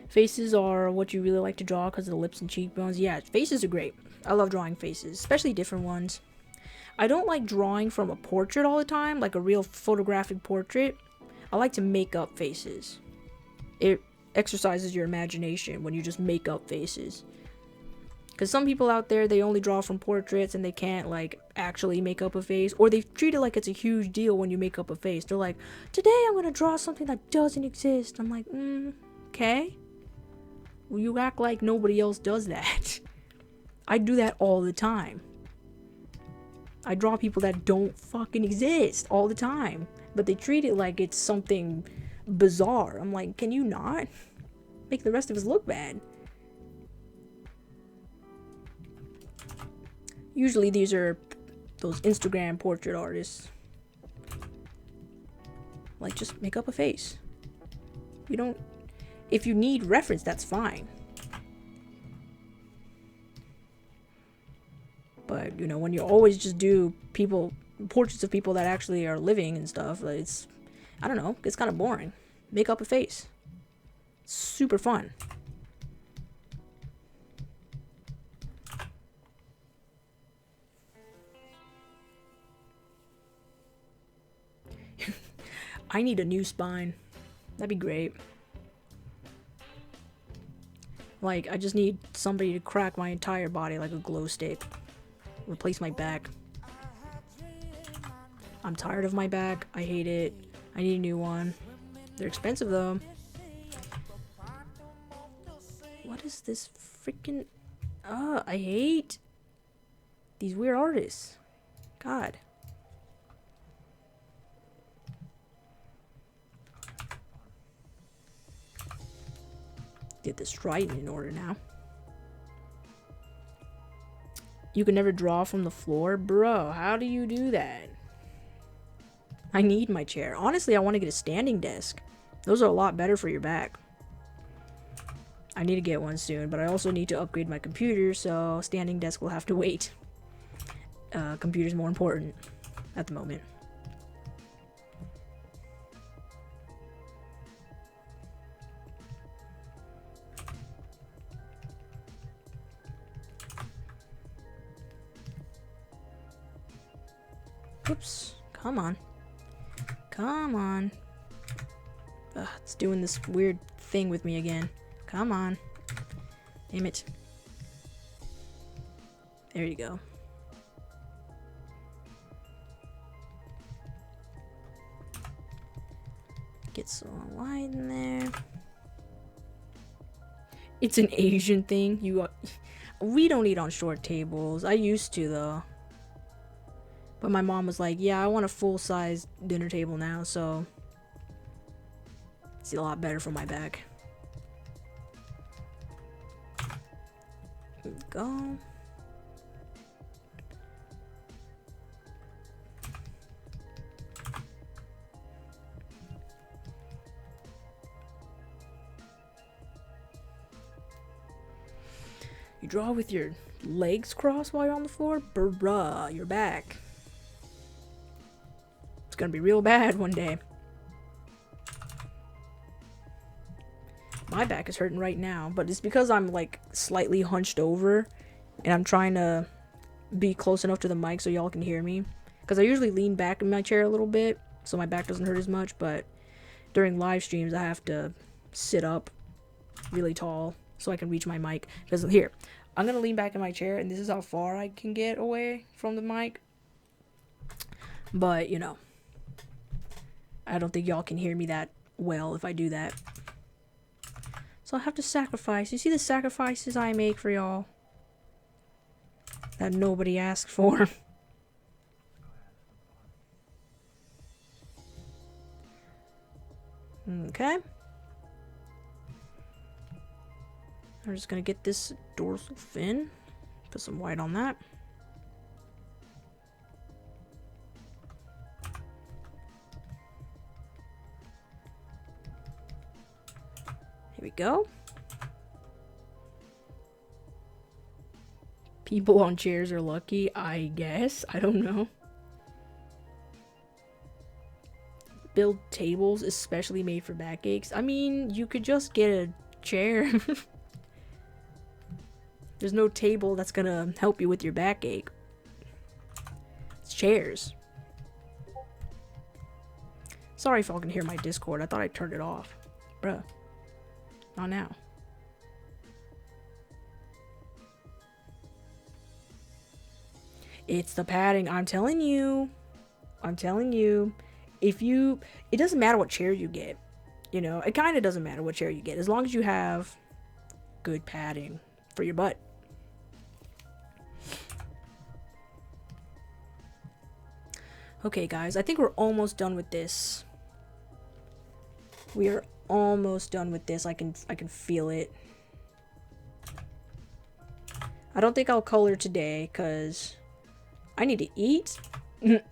Faces are what you really like to draw because of the lips and cheekbones. Yeah, faces are great. I love drawing faces, especially different ones. I don't like drawing from a portrait all the time, like a real photographic portrait. I like to make up faces. It exercises your imagination when you just make up faces. Because some people out there, they only draw from portraits and they can't, like, actually make up a face. Or they treat it like it's a huge deal when you make up a face. They're like, today I'm going to draw something that doesn't exist. I'm like, okay. Well, you act like nobody else does that. I do that all the time. I draw people that don't fucking exist all the time. But they treat it like it's something bizarre. I'm like, can you not? Make the rest of us look bad. Usually these are those Instagram portrait artists. Like, just make up a face. You don't... If you need reference, that's fine. But, you know, when you always just do portraits of people that actually are living and stuff, it's... I don't know, it's kind of boring. Make up a face. Super fun. I need a new spine. That'd be great. Like, I just need somebody to crack my entire body like a glow stick. Replace my back. I'm tired of my back. I hate it. I need a new one. They're expensive though. What is this freaking... I hate these weird artists. God. Get this trident in order now. You can never draw from the floor? Bro, how do you do that? I need my chair. Honestly, I want to get a standing desk. Those are a lot better for your back. I need to get one soon, but I also need to upgrade my computer, so standing desk will have to wait. Computer's more important at the moment. Oops. Come on. Come on. Ugh, it's doing this weird thing with me again. Come on. Damn it. There you go. Get some light in there. It's an Asian thing. We don't eat on short tables. I used to though. But my mom was like, yeah, I want a full-size dinner table now, so it's a lot better for my back. Here we go. You draw with your legs crossed while you're on the floor? Bruh, your back. It's gonna be real bad one day. My back is hurting right now, but it's because I'm like slightly hunched over and I'm trying to be close enough to the mic so y'all can hear me. Because I usually lean back in my chair a little bit so my back doesn't hurt as much, but during live streams I have to sit up really tall so I can reach my mic. Because here, I'm gonna lean back in my chair and this is how far I can get away from the mic. But, you know, I don't think y'all can hear me that well if I do that. So I have to sacrifice. You see the sacrifices I make for y'all? That nobody asked for. Okay. I'm just gonna get this dorsal fin. Put some white on that. Here we go. People on chairs are lucky, I guess. I don't know. Build tables especially made for backaches. I mean, you could just get a chair. There's no table that's gonna help you with your backache. It's chairs. Sorry if y'all can hear my Discord. I thought I turned it off. Bruh. Not now. It's the padding. I'm telling you. I'm telling you. It doesn't matter what chair you get. You know, it kind of doesn't matter what chair you get. As long as you have good padding for your butt. Okay, guys. I think we're almost done with this. We are almost done with this. I can feel it. I don't think I'll color today because I need to eat.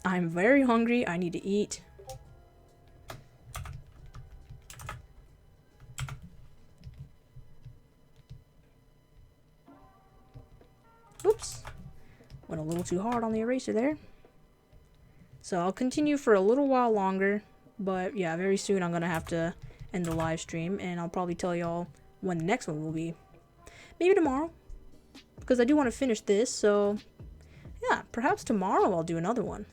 I'm very hungry. I need to eat. Oops. Went a little too hard on the eraser there. So I'll continue for a little while longer. But yeah, very soon I'm going to have to end the live stream. And I'll probably tell y'all when the next one will be. Maybe tomorrow. Because I do want to finish this. So yeah, perhaps tomorrow I'll do another one.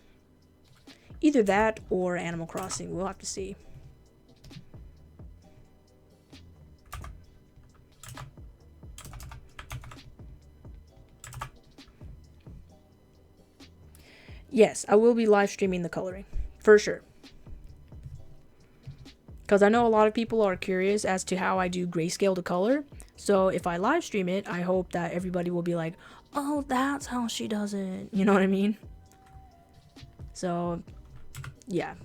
Either that or Animal Crossing. We'll have to see. Yes, I will be live streaming the coloring. For sure. Because I know a lot of people are curious as to how I do grayscale to color. So if I live stream it, I hope that everybody will be like, oh, that's how she does it. You know what I mean? So, yeah.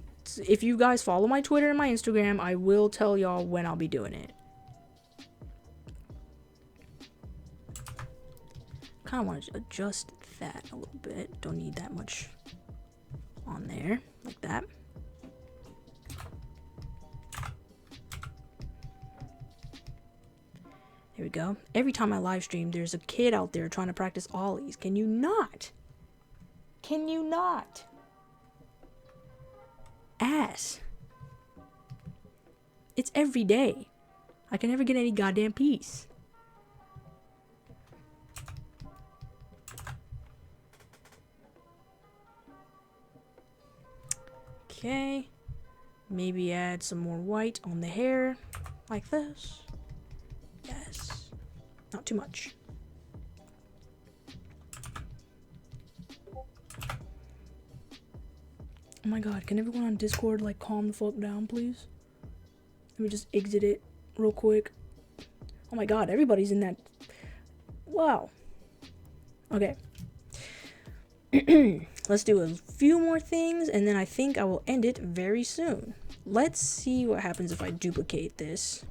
If you guys follow my Twitter and my Instagram, I will tell y'all when I'll be doing it. Kind of want to adjust that a little bit. Don't need that much on there. Like that. There we go. Every time I live stream, there's a kid out there trying to practice ollies. Can you not? Can you not? Ass. It's every day. I can never get any goddamn peace. Okay. Maybe add some more white on the hair. Like this. Yes. Not too much. Oh my god, can everyone on Discord like calm the fuck down, please? Let me just exit it real quick. Oh my god, everybody's in that. Wow. Okay. Let's do a few more things and then I think I will end it very soon. Let's see what happens if I duplicate this.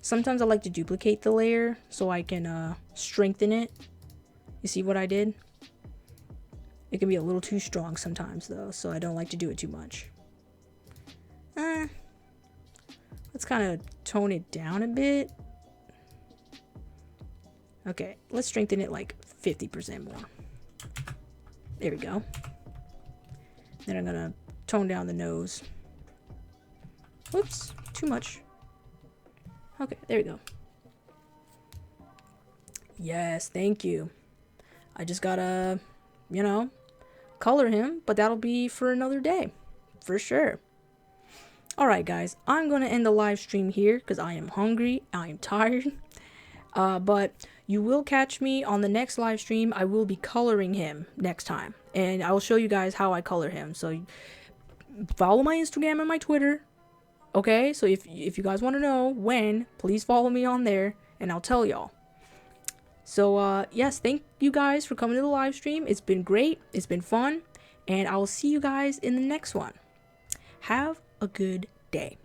Sometimes I like to duplicate the layer so I can strengthen it. You see what I did? It can be a little too strong sometimes though, so I don't like to do it too much. Let's kind of tone it down a bit. Okay, let's strengthen it like 50% more. There we go. Then I'm gonna tone down the nose. Whoops, too much. Okay, there we go. Yes, thank you. I just gotta, you know, color him, but that'll be for another day, for sure. Alright guys, I'm gonna end the live stream here because I am hungry, I am tired. But you will catch me on the next live stream. I will be coloring him next time. And I will show you guys how I color him. So follow my Instagram and my Twitter. Okay, so if you guys want to know when, please follow me on there and I'll tell y'all. So yes, thank you guys for coming to the live stream. It's been great. It's been fun. And I will see you guys in the next one. Have a good day.